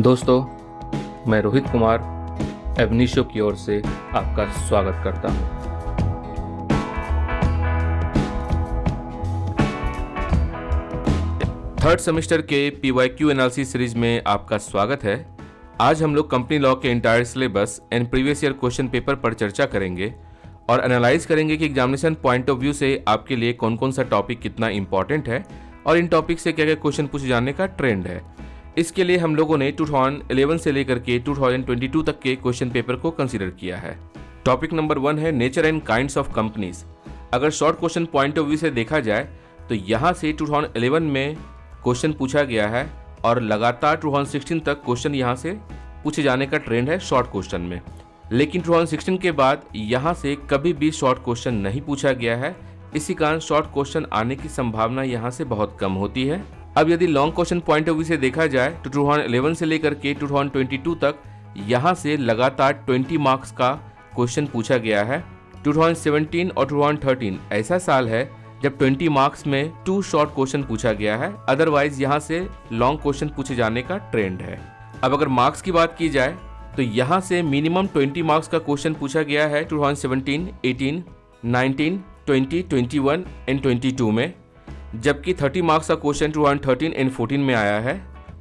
दोस्तों, मैं रोहित कुमार एवनीशो की ओर से आपका स्वागत करता हूं। थर्ड सेमेस्टर के PYQ एनालिसिस सीरीज में आपका स्वागत है। आज हम लोग कंपनी लॉ के entire syllabus and previous year question paper पर चर्चा करेंगे और एनालाइज करेंगे कि एग्जामिनेशन पॉइंट ऑफ व्यू से आपके लिए कौन कौन सा टॉपिक कितना इंपॉर्टेंट है और इन टॉपिक से क्या क्या क्वेश्चन पूछे जाने का ट्रेंड है। इसके लिए हम लोगों ने 2011 से लेकर के 2022 तक के क्वेश्चन पेपर को कंसीडर किया है। टॉपिक नंबर 1 है nature and kinds of companies. अगर short question point of view से देखा जाए तो यहाँ से 2011 में क्वेश्चन पूछा गया है और लगातार 2016 तक क्वेश्चन यहाँ से पूछे जाने का ट्रेंड है शॉर्ट क्वेश्चन में। लेकिन 2016 के बाद यहाँ से कभी भी शॉर्ट क्वेश्चन नहीं पूछा गया है। इसी कारण शॉर्ट क्वेश्चन आने की संभावना यहाँ से बहुत कम होती है। अब यदि long question point of view से देखा जाए तो 2011 से लेकर के 2022 तक यहाँ से लगातार 20 मार्क्स का क्वेश्चन पूछा गया है। 2017 और 2013 ऐसा साल है जब 20 मार्क्स में 2 शॉर्ट क्वेश्चन पूछा गया है। अदरवाइज यहाँ से लॉन्ग क्वेश्चन पूछे जाने का ट्रेंड है। अब अगर मार्क्स की बात की जाए तो यहाँ से मिनिमम 20 मार्क्स का क्वेश्चन पूछा गया है 2017, 18, 19, 20, 21 एंड 22 में, जबकि 30 मार्क्स का क्वेश्चन 2013 एंड 14 में आया है।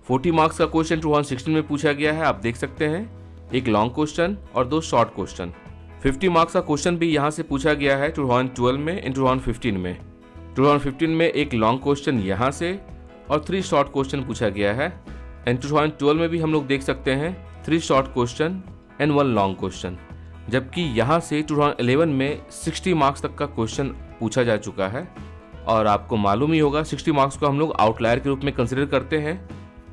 40 मार्क्स का क्वेश्चन 2016 में पूछा गया है। आप देख सकते हैं, एक लॉन्ग क्वेश्चन और 2 शॉर्ट क्वेश्चन। 50 मार्क्स का क्वेश्चन भी यहाँ से पूछा गया है 2012 में एंड 2015 में। 2015 में एक लॉन्ग क्वेश्चन यहाँ से और 3 शॉर्ट क्वेश्चन पूछा गया है। एंड 2012 में भी हम लोग देख सकते हैं 3 short question and 1 long question, जबकि यहाँ से 2011 में 60 मार्क्स तक का क्वेश्चन पूछा जा चुका है। और आपको मालूम ही होगा 60 मार्क्स को हम लोग आउटलायर के रूप में कंसिडर करते हैं।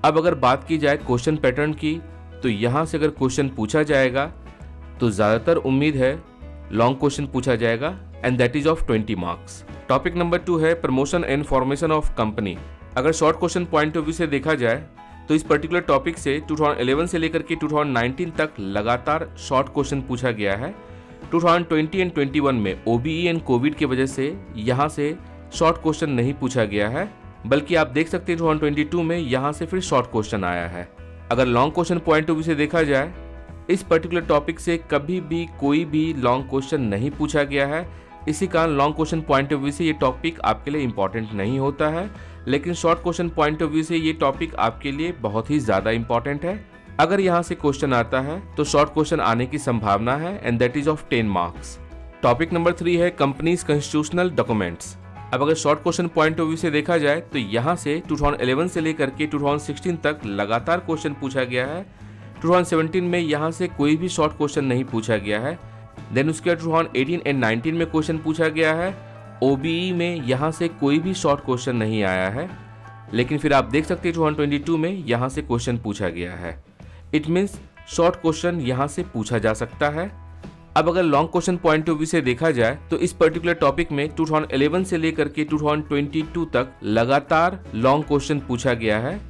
अब अगर बात की जाए क्वेश्चन पैटर्न की तो यहाँ से अगर क्वेश्चन पूछा जाएगा तो ज़्यादातर उम्मीद है लॉन्ग क्वेश्चन पूछा जाएगा and that is of 20 marks. Topic number 2 है promotion and formation of company. अगर short question point of view से देखा जाए तो इस पर्टिकुलर टॉपिक से 2011 से लेकर के 2019 तक लगातार शॉर्ट क्वेश्चन पूछा गया है। 2020 एंड 21 में OBE एंड कोविड की वजह से यहाँ से शॉर्ट क्वेश्चन नहीं पूछा गया है, बल्कि आप देख सकते हैं 2022 में यहाँ से फिर शॉर्ट क्वेश्चन आया है। अगर long question point of view से देखा जाए, इस पर्टिकुलर टॉपिक से कभी भी कोई भी लॉन्ग क्वेश्चन नहीं पूछा गया है। इसी कारण long question point of view से ये टॉपिक आपके लिए इंपॉर्टेंट नहीं होता है, लेकिन short question point of view से ये टॉपिक आपके लिए बहुत ही ज़्यादा इंपॉर्टेंट है। अगर यहाँ से क्वेश्चन आता है तो शॉर्ट क्वेश्चन आने की संभावना है and that is of 10 marks. Topic number 3 है कंपनीज कॉन्स्टिट्यूशनल डॉक्यूमेंट्स। अब अगर short question point of view से देखा जाए तो यहाँ से 2011 से लेकर के 2016 तक लगातार क्वेश्चन पूछा गया है। 2017 में यहाँ से कोई भी शॉर्ट क्वेश्चन नहीं पूछा गया है। देन उसके बाद 2018 एंड 19 में क्वेश्चन पूछा गया है। OBE में यहाँ से कोई भी शॉर्ट क्वेश्चन नहीं आया है, लेकिन फिर आप देख सकते हैं 2022 में यहाँ से क्वेश्चन पूछा गया है। इट मीन्स शॉर्ट क्वेश्चन यहाँ से पूछा जा सकता है। अब अगर long question point of view से देखा जाए तो इस पर्टिकुलर टॉपिक में 2011 से लेकर के 2022 तक लगातार लॉन्ग क्वेश्चन पूछा गया है।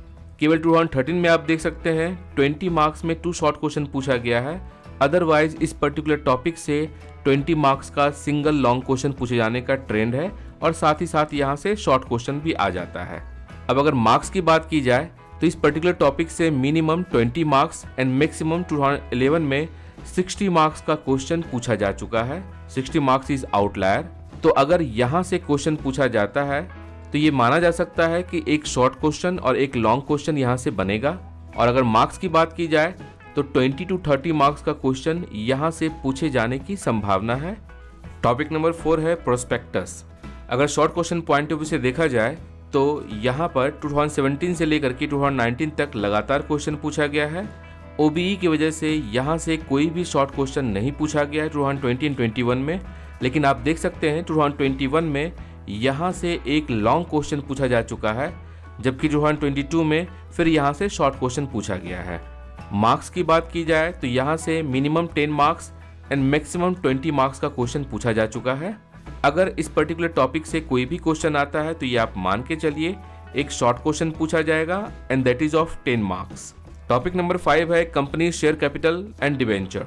केवल 2013 में आप देख सकते हैं 20 मार्क्स में 2 शॉर्ट क्वेश्चन पूछा गया है। अदरवाइज इस पर्टिकुलर टॉपिक से 20 मार्क्स का सिंगल लॉन्ग क्वेश्चन पूछे जाने का ट्रेंड है और साथ ही साथ यहाँ से शॉर्ट क्वेश्चन भी आ जाता है। अब अगर मार्क्स की बात की जाए तो इस पर्टिकुलर टॉपिक से मिनिमम 20 मार्क्स एंड मैक्सिमम 2011 में 60 मार्क्स का क्वेश्चन पूछा जा चुका है। 60 मार्क्स इज आउटलायर। तो अगर यहाँ से क्वेश्चन पूछा जाता है तो ये माना जा सकता है कि एक शॉर्ट क्वेश्चन और एक लॉन्ग क्वेश्चन यहाँ से बनेगा। और अगर मार्क्स की बात की जाए तो 20 to 30 मार्क्स का क्वेश्चन यहाँ से पूछे जाने की संभावना है। टॉपिक नंबर 4 है प्रोस्पेक्टस। अगर short question point of view से देखा जाए तो यहाँ पर 2017 से लेकर के 2019 तक लगातार क्वेश्चन पूछा गया है। OBE की वजह से यहाँ से कोई भी शॉर्ट क्वेश्चन नहीं पूछा गया है 2020 एंड 21 में, लेकिन आप देख सकते हैं 2021 में यहाँ से एक लॉन्ग क्वेश्चन पूछा जा चुका है, जबकि 2022 में फिर यहाँ से शॉर्ट क्वेश्चन पूछा गया है। मार्क्स की बात की जाए तो यहाँ से minimum 10 marks and maximum 20 marks का क्वेश्चन पूछा जा चुका है। अगर इस पर्टिकुलर टॉपिक से कोई भी क्वेश्चन आता है तो ये आप मान के चलिए एक शॉर्ट क्वेश्चन पूछा जाएगा and that is of 10 marks. Topic number 5 है company share capital and debenture.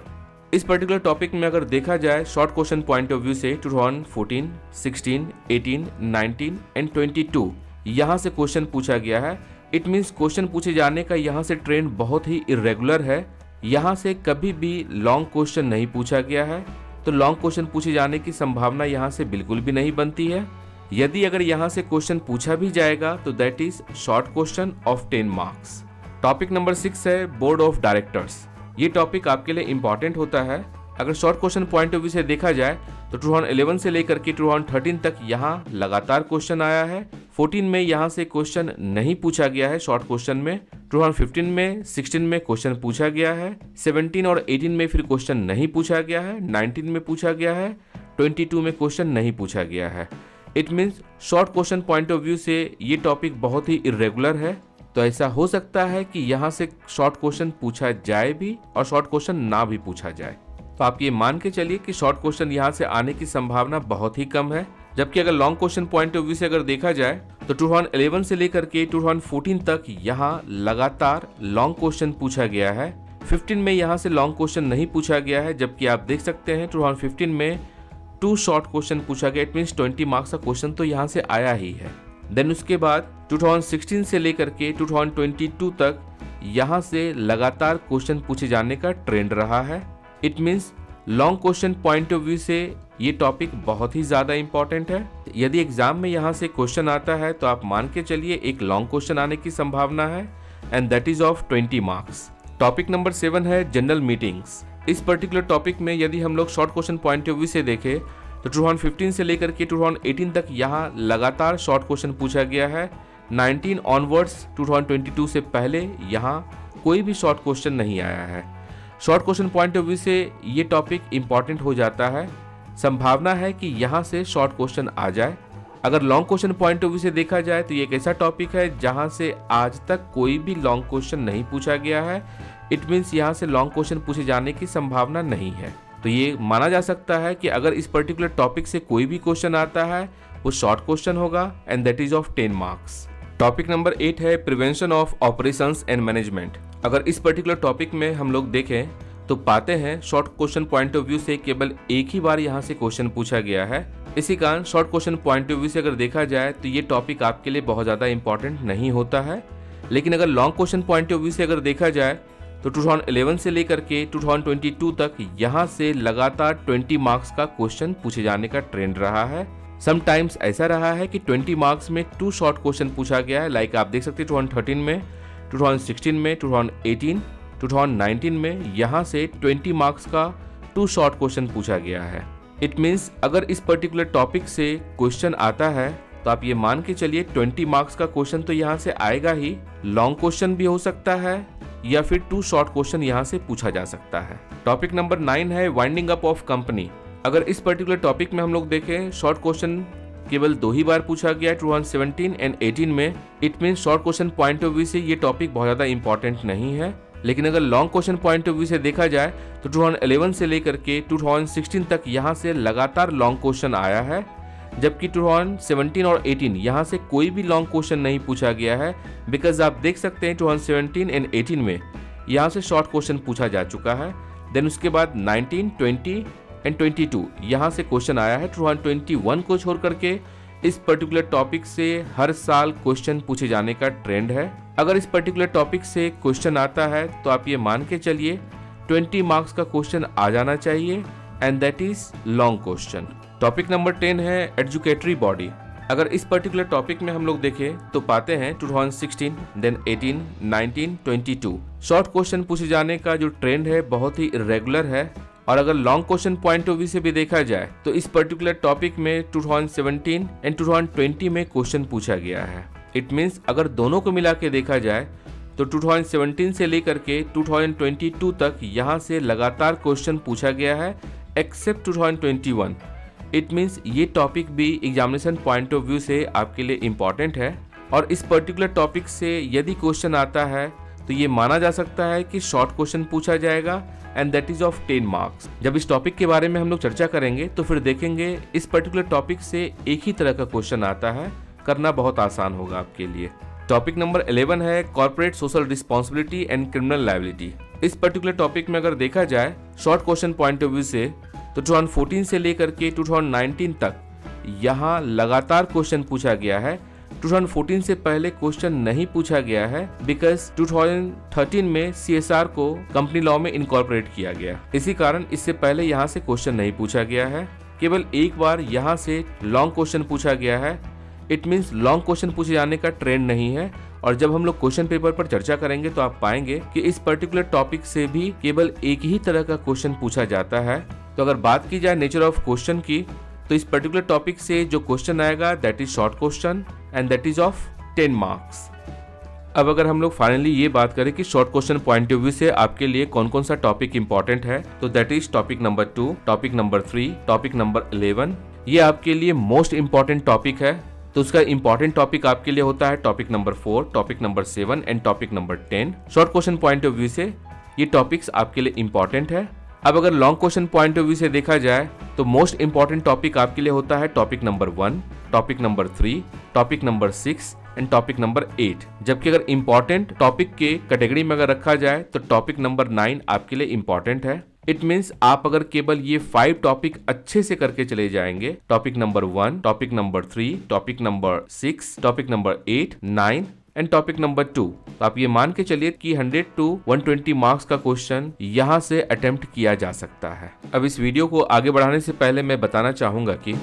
इस पर्टिकुलर टॉपिक में अगर देखा जाए short question point of view से 2014, 16, 18, 19 एंड 22 यहाँ से क्वेश्चन पूछा गया है इट मीन्स क्वेश्चन पूछे जाने का यहाँ से ट्रेंड बहुत ही इरेगुलर है। यहाँ से कभी भी लॉन्ग क्वेश्चन नहीं पूछा गया है, तो लॉन्ग क्वेश्चन पूछे जाने की संभावना यहाँ से बिल्कुल भी नहीं बनती है। यदि अगर यहाँ से क्वेश्चन पूछा भी जाएगा तो that is short question of 10 marks. Topic number 6 है बोर्ड ऑफ डायरेक्टर्स। ये टॉपिक आपके लिए इंपॉर्टेंट होता है। अगर short question point of view से देखा जाए तो 2011 से लेकर के 2013 तक यहाँ लगातार क्वेश्चन आया है। 14 में यहाँ से क्वेश्चन नहीं पूछा गया है शॉर्ट क्वेश्चन में। 2015 में 16 में क्वेश्चन पूछा गया है। 17 और 18 में फिर क्वेश्चन नहीं पूछा गया है। 19 में पूछा गया है। 22 में क्वेश्चन नहीं पूछा गया है। It means short question point of view से ये टॉपिक बहुत ही इरेगुलर है। तो ऐसा हो सकता है कि यहाँ से शॉर्ट क्वेश्चन पूछा जाए भी और शॉर्ट क्वेश्चन ना भी पूछा जाए। तो आप ये मान के चलिए कि शॉर्ट क्वेश्चन यहाँ से आने की संभावना बहुत ही कम है। जबकि अगर long question point of view से अगर देखा जाए तो 2011 से लेकर के 2014 तक यहाँ लगातार लॉन्ग क्वेश्चन पूछा गया है। 15 में यहाँ से लॉन्ग क्वेश्चन नहीं पूछा गया है, जबकि आप देख सकते हैं 2015 में 2 शॉर्ट क्वेश्चन पूछा गया। इट मीन्स 20 मार्क्स का क्वेश्चन तो यहाँ से आया ही है। देन उसके बाद 2016 से लेकर के 2022 तक यहाँ से लगातार क्वेश्चन पूछे जाने का ट्रेंड रहा है। It means long question point of view से ये टॉपिक बहुत ही ज़्यादा इंपॉर्टेंट है। यदि एग्जाम में यहाँ से क्वेश्चन आता है तो आप मान के चलिए एक लॉन्ग क्वेश्चन आने की संभावना है and that is of 20 marks. Topic number 7 है जनरल मीटिंग्स। इस पर्टिकुलर टॉपिक में यदि हम लोग short question point of view से देखें तो 2015 से लेकर के 2018 तक यहाँ लगातार शॉर्ट क्वेश्चन पूछा गया है। 19 ऑनवर्ड्स 2022 से पहले यहाँ कोई भी शॉर्ट क्वेश्चन नहीं आया है। Short question point of view से ये टॉपिक इंपॉर्टेंट हो जाता है। संभावना है कि यहाँ से शॉर्ट क्वेश्चन आ जाए। अगर long question point of view से देखा जाए तो ये एक ऐसा टॉपिक है जहाँ से आज तक कोई भी लॉन्ग क्वेश्चन नहीं पूछा गया है। इट मीन्स यहाँ से लॉन्ग क्वेश्चन पूछे जाने की संभावना नहीं है। तो ये माना जा सकता है कि अगर इस पर्टिकुलर टॉपिक से कोई भी क्वेश्चन आता है वो शॉर्ट क्वेश्चन होगा and that is of 10 marks. Topic number 8 है prevention of operations and management. अगर इस पर्टिकुलर टॉपिक में हम लोग देखें तो पाते हैं short question point of view से केवल एक ही बार यहाँ से क्वेश्चन पूछा गया है। इसी कारण short question point of view से अगर देखा जाए तो ये टॉपिक आपके लिए बहुत ज़्यादा इंपॉर्टेंट नहीं होता है। लेकिन अगर long question point of view से अगर देखा जाए तो 2011 से लेकर के 2022 तक यहाँ से लगातार 20 मार्क्स का क्वेश्चन पूछे जाने का ट्रेंड रहा है। समटाइम्स ऐसा रहा है कि 20 मार्क्स में 2 शॉर्ट क्वेश्चन पूछा गया है। लाइक आप देख सकते हैं 2013 में, 2016 में, 2018, 2019 में यहाँ से 20 मार्क्स का 2 शॉर्ट क्वेश्चन पूछा गया है। इट मीन्स अगर इस पर्टिकुलर टॉपिक से क्वेश्चन आता है तो आप ये मान के चलिए 20 मार्क्स का क्वेश्चन तो यहाँ से आएगा ही। लॉन्ग क्वेश्चन भी हो सकता है या फिर 2 शॉर्ट क्वेश्चन यहाँ से पूछा जा सकता है। टॉपिक नंबर 9 है वाइंडिंग अप ऑफ कंपनी। अगर इस पर्टिकुलर टॉपिक में हम लोग देखें शॉर्ट क्वेश्चन केवल 2 ही बार पूछा गया है 2017 एंड 18 में। It means short question point of view से ये टॉपिक बहुत ज़्यादा इंपॉर्टेंट नहीं है। लेकिन अगर long question point of view से देखा जाए तो 2011 से लेकर के 2016 तक यहाँ से लगातार लॉन्ग क्वेश्चन आया है। जबकि 2017 और 18 यहाँ से कोई भी लॉन्ग क्वेश्चन नहीं पूछा गया है। बिकॉज आप देख सकते हैं 2017 एंड 18 में यहाँ से शॉर्ट क्वेश्चन पूछा जा चुका है। देन उसके बाद 19, 20 एंड 22 यहाँ से क्वेश्चन आया है। 2021 को छोड़ करके इस पर्टिकुलर टॉपिक से हर साल क्वेश्चन पूछे जाने का ट्रेंड है। अगर इस पर्टिकुलर टॉपिक से क्वेश्चन आता है तो आप ये मान के चलिए 20 मार्क्स का क्वेश्चन आ जाना चाहिए and that is long question. Topic number 10 है एजुकेटरी बॉडी। अगर इस पर्टिकुलर टॉपिक में हम लोग देखें तो पाते हैं 2016, देन 18, 19, 22 शॉर्ट क्वेश्चन पूछे जाने का जो ट्रेंड है बहुत ही इरेगुलर है। और अगर long question point of view से भी देखा जाए तो इस पर्टिकुलर टॉपिक में 2017 एंड 2020 में क्वेश्चन पूछा गया है। इट मीन्स अगर दोनों को मिला के देखा जाए तो 2017 से लेकर के 2022 तक यहाँ से लगातार क्वेश्चन पूछा गया है एक्सेप्ट 2021। इट मीन्स ये टॉपिक भी एग्जामिनेशन पॉइंट ऑफ व्यू से आपके लिए इम्पॉर्टेंट है। और इस पर्टिकुलर टॉपिक से यदि क्वेश्चन आता है तो ये माना जा सकता है कि शॉर्ट क्वेश्चन पूछा जाएगा and that is of 10 marks. जब इस टॉपिक के बारे में हम लोग चर्चा करेंगे तो फिर देखेंगे इस पर्टिकुलर टॉपिक से एक ही तरह का क्वेश्चन आता है, करना बहुत आसान होगा आपके लिए। टॉपिक नंबर 11 है corporate social responsibility and criminal liability. इस पर्टिकुलर टॉपिक में अगर देखा जाए short question point of view से तो 2014 से लेकर के 2019 तक यहाँ लगातार क्वेश्चन पूछा गया है। 2014 से पहले क्वेश्चन नहीं पूछा गया है बिकॉज 2013 में CSR को कंपनी लॉ में इनकॉर्पोरेट किया गया। इसी कारण इससे पहले यहाँ से क्वेश्चन नहीं पूछा गया है। केवल एक बार यहाँ से लॉन्ग क्वेश्चन पूछा गया है। इट मीन्स लॉन्ग क्वेश्चन पूछे जाने का ट्रेंड नहीं है। और जब हम लोग क्वेश्चन पेपर पर चर्चा करेंगे तो आप पाएंगे कि इस पर्टिकुलर टॉपिक से भी केवल एक ही तरह का क्वेश्चन पूछा जाता है। तो अगर बात की जाए नेचर ऑफ क्वेश्चन की, तो इस पर्टिकुलर टॉपिक से जो क्वेश्चन आएगा that is short question and that is of 10 marks. अब अगर हम लोग फाइनली ये बात करें कि short question point of view से आपके लिए कौन कौन सा टॉपिक इंपॉर्टेंट है, तो that is topic number 2, topic number 3, topic number 11। ये आपके लिए मोस्ट इंपॉर्टेंट टॉपिक है। तो उसका इंपॉर्टेंट टॉपिक आपके लिए होता है topic number 4, topic number 7 and topic number 10। Short question point of view से ये टॉपिक्स आपके लिए इंपॉर्टेंट है। अब अगर long question point of view से देखा जाए तो मोस्ट इंपॉर्टेंट टॉपिक आपके लिए होता है topic number 1, topic number 3, topic number 6 and topic number 8। जबकि अगर इंपॉर्टेंट टॉपिक के कैटेगरी में अगर रखा जाए तो टॉपिक नंबर 9 आपके लिए इंपॉर्टेंट है। इट मीन्स आप अगर केवल ये 5 टॉपिक अच्छे से करके चले जाएंगे, topic number 1, topic number 3, topic number 6, topic number 8, 9 and topic number 2, तो आप ये मान के चलिए कि 100 to 120 मार्क्स का क्वेश्चन यहाँ से अटेम्प्ट किया जा सकता है। अब इस वीडियो को आगे बढ़ाने से पहले मैं बताना चाहूंगा कि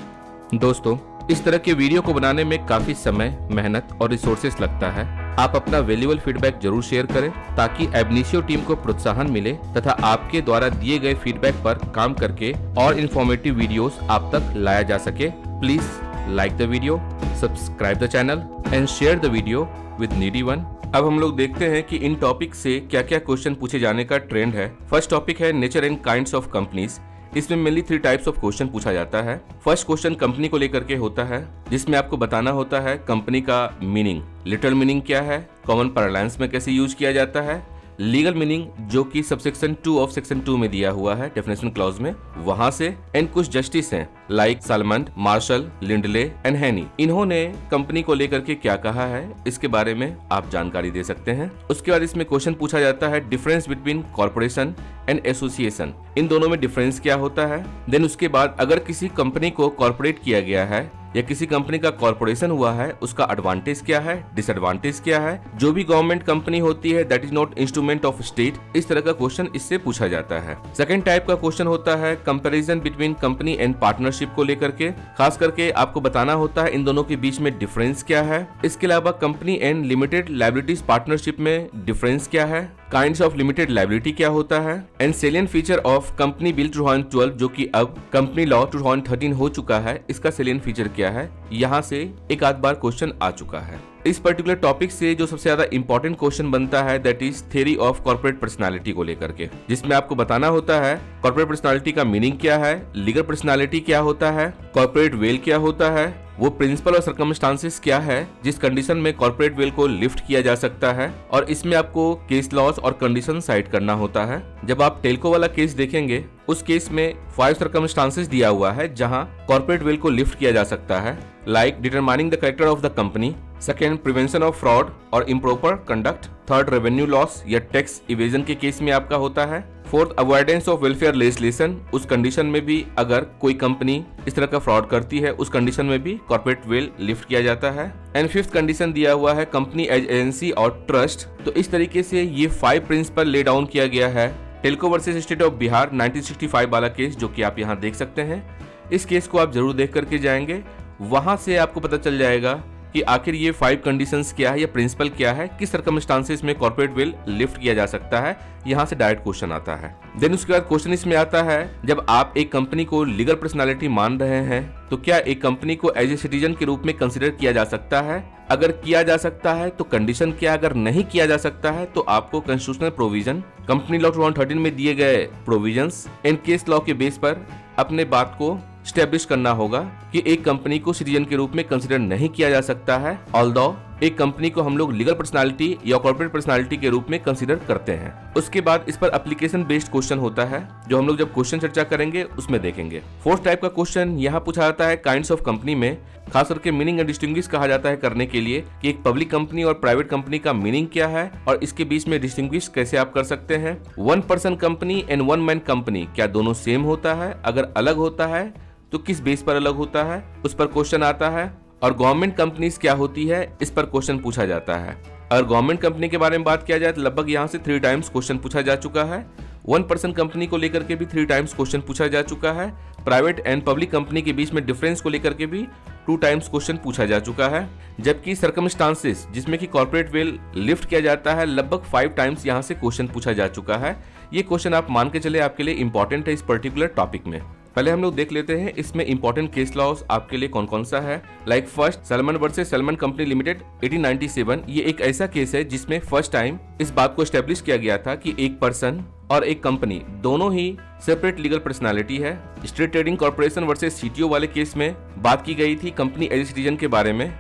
दोस्तों, इस तरह के वीडियो को बनाने में काफी समय, मेहनत और रिसोर्सेस लगता है। आप अपना वैल्यूएबल फीडबैक जरूर शेयर करें ताकि एबनिशियो टीम को प्रोत्साहन मिले तथा आपके द्वारा दिए गए फीडबैक पर काम करके और इन्फॉर्मेटिव वीडियोस आप तक लाया जा सके। Please like the video, subscribe the channel and share the video with needy one. अब हम लोग देखते हैं कि इन टॉपिक से क्या क्या क्वेश्चन पूछे जाने का ट्रेंड है। फर्स्ट टॉपिक है nature and kinds of companies. इसमें मेनली 3 टाइप्स ऑफ क्वेश्चन पूछा जाता है। फर्स्ट क्वेश्चन कंपनी को लेकर के होता है, जिसमें आपको बताना होता है कंपनी का मीनिंग, लिटरल मीनिंग क्या है, कॉमन पैरालाइंस में कैसे यूज किया जाता है, लीगल मीनिंग जो कि सबसेक्शन 2 ऑफ सेक्शन 2 में दिया हुआ है डेफिनेशन क्लॉज में, वहां से, एंड कुछ जस्टिस हैं like Salmond, martial, Lindley and हैनी। इन्होंने कंपनी को लेकर के क्या कहा है इसके बारे में आप जानकारी दे सकते हैं। उसके बाद इसमें क्वेश्चन पूछा जाता है difference between corporation and association, इन दोनों में डिफरेंस क्या होता है। देन उसके बाद अगर किसी कंपनी को कॉर्पोरेट किया गया है या किसी कंपनी का कॉर्पोरेशन हुआ है, उसका एडवांटेज क्या है, डिसएडवांटेज क्या है। जो भी गवर्नमेंट कंपनी होती है that is not instrument of state, इस तरह का क्वेश्चन इससे पूछा जाता है। सेकंड टाइप का क्वेश्चन होता है comparison between company and partnership को लेकर के, खास करके आपको बताना होता है इन दोनों के बीच में डिफरेंस क्या है। इसके अलावा company and limited liabilities partnership में डिफरेंस क्या है, काइंड्स ऑफ लिमिटेड लायबिलिटी क्या होता है, and salient feature of company bill 2012 जो कि अब कंपनी लॉ 2013 हो चुका है, इसका सेलियंट फीचर क्या है। यहाँ से एक आध बार क्वेश्चन आ चुका है। इस पर्टिकुलर टॉपिक से जो सबसे ज्यादा इंपॉर्टेंट क्वेश्चन बनता है that is theory of corporate personality को लेकर के, जिसमें आपको बताना होता है कॉर्पोरेट पर्सनालिटी का मीनिंग क्या है, लीगल पर्सनालिटी क्या होता है, कॉर्पोरेट वेल क्या होता है, वो प्रिंसिपल और सर्कमस्टांसेस क्या है जिस कंडीशन में कॉर्पोरेट वेल को लिफ्ट किया जा सकता है। और इसमें आपको केस लॉस और कंडीशन साइड करना होता है। जब आप टेल्को वाला केस देखेंगे उस केस में 5 सर्कमस्टांसेस दिया हुआ है जहां कॉर्पोरेट वेल को लिफ्ट किया जा सकता है, like determining the character of the company, second prevention of fraud और improper conduct, third revenue loss या टैक्स इवेजन के केस में आपका होता है, fourth avoidance of welfare legislation, उस कंडीशन में भी अगर कोई कंपनी इस तरह का फ्रॉड करती है उस कंडीशन में भी कॉर्पोरेट वेल लिफ्ट किया जाता है, एंड फिफ्थ कंडीशन दिया हुआ है कंपनी एज एजेंसी और ट्रस्ट। तो इस तरीके से ये 5 प्रिंसिपल ले डाउन किया गया है Telco versus state of Bihar 1965 वाला केस, जो कि आप यहाँ देख सकते हैं। इस केस को आप जरूर देख करके जाएंगे, वहां से आपको पता चल जाएगा कि आखिर ये 5 कंडीशंस क्या है या प्रिंसिपल क्या है, किस सर्कमस्टांसेस में कॉर्पोरेट वेल लिफ्ट किया जा सकता है। यहाँ से डायरेक्ट क्वेश्चन आता है। देन उसके बाद क्वेश्चन इसमें आता है जब आप एक कंपनी को लीगल पर्सनालिटी मान रहे हैं तो क्या एक कंपनी को एज ए सिटीजन के रूप में कंसिडर किया जा सकता है। अगर किया जा सकता है तो कंडीशन क्या, अगर नहीं किया जा सकता है तो आपको कॉन्स्टिट्यूशनल प्रोविजन, कंपनी लॉ 2013 में दिए गए प्रोविजंस एंड केस लॉ के बेस पर अपने बात को स्टैब्लिश करना होगा कि एक कंपनी को सिटीजन के रूप में कंसिडर नहीं किया जा सकता है, ऑल्दो एक कंपनी को हम लोग लीगल पर्सनालिटी या कॉर्पोरेट पर्सनालिटी के रूप में कंसिडर करते हैं। उसके बाद इस पर एप्लीकेशन बेस्ड क्वेश्चन होता है जो हम लोग जब क्वेश्चन चर्चा करेंगे उसमें देखेंगे। फोर्थ टाइप का क्वेश्चन यहाँ पूछा जाता है काइंड्स ऑफ कंपनी में, खास करके मीनिंग एंड डिस्टिंग्विश कहा जाता है करने के लिए कि एक पब्लिक कंपनी और प्राइवेट कंपनी का मीनिंग क्या है और इसके बीच में डिस्टिंग्विश कैसे आप कर सकते हैं। 1 person company and 1 man company क्या दोनों सेम होता है, अगर अलग होता है तो किस बेस पर अलग होता है, उस पर क्वेश्चन आता है। और गवर्नमेंट कंपनीज क्या होती है इस पर क्वेश्चन पूछा जाता है। अगर गवर्नमेंट कंपनी के बारे में बात किया जाए तो लगभग यहाँ से 3 टाइम्स क्वेश्चन पूछा जा चुका है। 1% कंपनी को लेकर के भी 3 टाइम्स क्वेश्चन पूछा जा चुका है। प्राइवेट एंड पब्लिक कंपनी के बीच में डिफरेंस को लेकर के भी 2 टाइम्स क्वेश्चन पूछा जा चुका है। जबकि सर्कमस्टांसेस जिसमें कि कॉर्पोरेट वेल लिफ्ट किया जाता है, लगभग 5 टाइम्स यहाँ से क्वेश्चन पूछा जा चुका है। ये क्वेश्चन आप मान के चले आपके लिए इंपॉर्टेंट है इस पर्टिकुलर टॉपिक में। पहले हम लोग देख लेते हैं इसमें इंपॉर्टेंट केस लॉज आपके लिए कौन कौन सा है। Like first, Salomon versus Salomon company limited 1897। ये एक ऐसा केस है जिसमें फर्स्ट टाइम इस बात को एस्टेब्लिश किया गया था कि एक पर्सन और एक कंपनी दोनों ही सेपरेट लीगल पर्सनालिटी है। Street trading corporation versus CTO वाले केस में बात की गई थी कंपनी एज सिटीजन के बारे में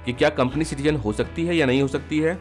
कि क्या कंपनी सिटीजन हो सकती है या नहीं हो सकती है।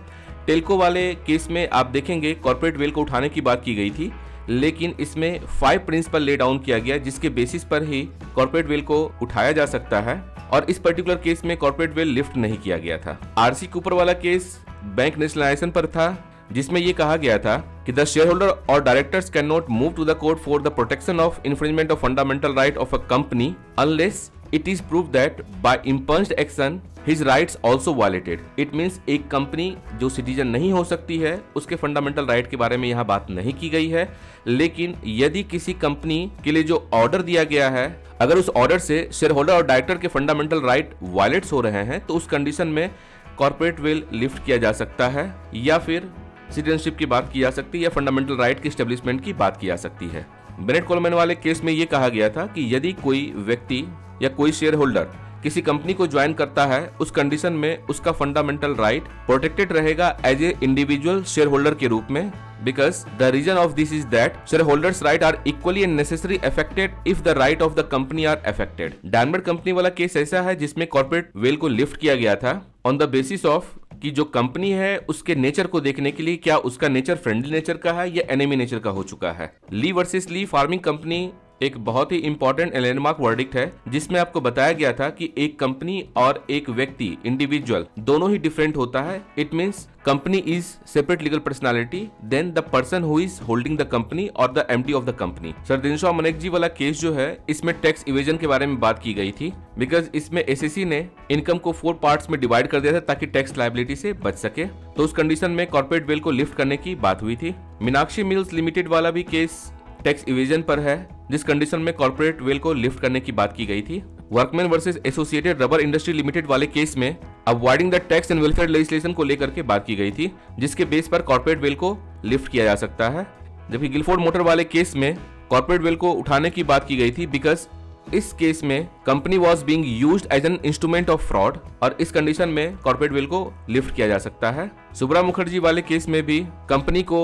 टेल्को वाले केस में आप देखेंगे कॉर्पोरेट वेल को उठाने की बात की गई थी, लेकिन इसमें 5 प्रिंसिपल ले डाउन किया गया जिसके बेसिस पर ही कॉर्पोरेट वेल को उठाया जा सकता है और इस पर्टिकुलर केस में कॉर्पोरेट वेल लिफ्ट नहीं किया गया था। आरसी कूपर वाला केस बैंक नेशनलाइजेशन पर था जिसमें यह कहा गया था कि द शेयर होल्डर और directors can not move to the court for the protection of infringement of fundamental right of a company unless it is prove that bye इम्पल्स्ड action his rights also violated. It means एक company जो citizen नहीं हो सकती है उसके fundamental right के बारे में यहाँ बात नहीं की गई है, लेकिन यदि किसी कंपनी के लिए जो ऑर्डर दिया गया है अगर उस ऑर्डर से शेयर होल्डर और डायरेक्टर के फंडामेंटल राइट वायलेट्स हो रहे हैं तो उस कंडीशन में कॉर्पोरेट वेल लिफ्ट किया जा सकता है या फिर सिटीजनशिप की बात की जा सकती है या फंडामेंटल राइट की एस्टेब्लिशमेंट की बात की जा सकती है। बेनेट कोलमैन वाले केस में यह कहा गया था कि यदि कोई व्यक्ति या कोई शेयर होल्डर किसी कंपनी को ज्वाइन करता है उस कंडीशन में उसका फंडामेंटल राइट प्रोटेक्टेड रहेगा as a individual share holder के रूप में, because the reason of this is that share holders right are equally and necessary affected if the right of the company are affected. Diamond company वाला case ऐसा है जिसमें corporate veil को lift किया गया था ऑन द बेसिस ऑफ कि जो कंपनी है उसके नेचर को देखने के लिए क्या उसका नेचर फ्रेंडली नेचर का है या एनिमी नेचर का हो चुका है। ली वर्सेस ली फार्मिंग कंपनी एक बहुत ही इंपॉर्टेंट लैंडमार्क वर्डिक्ट है जिसमें आपको बताया गया था कि एक कंपनी और एक व्यक्ति इंडिविजुअल दोनों ही डिफरेंट होता है। It means company is separate legal personality then the person who is holding the company और the MD of the company. Sir Dinshaw Maneckji वाला केस जो है इसमें टैक्स इवेजन के बारे में बात की गई थी बिकॉज इसमें एसएससी ने इनकम को 4 पार्ट्स में डिवाइड कर दिया था ताकि टैक्स लायबिलिटी से बच सके, तो उस कंडीशन में कॉर्पोरेट वेल को लिफ्ट करने की बात हुई थी। मीनाक्षी मिल्स लिमिटेड वाला भी केस टैक्स इवेजन पर है जिस कंडीशन में कॉर्पोरेट वेल को लिफ्ट करने की बात की गई थी। Workman versus associated rubber industry limited वाले केस में avoiding the tax and welfare legislation को लेकर के बात की गई थी जिसके बेस पर कॉर्पोरेट वेल को लिफ्ट किया जा सकता है। जबकि गिलफोर्ड मोटर वाले केस में कॉर्पोरेट वेल को उठाने की बात की गई थी बिकॉज इस केस में company was being used as an instrument of fraud और इस कंडीशन में कॉर्पोरेट वेल को लिफ्ट किया जा सकता है। सुब्रा मुखर्जी वाले केस में भी कंपनी को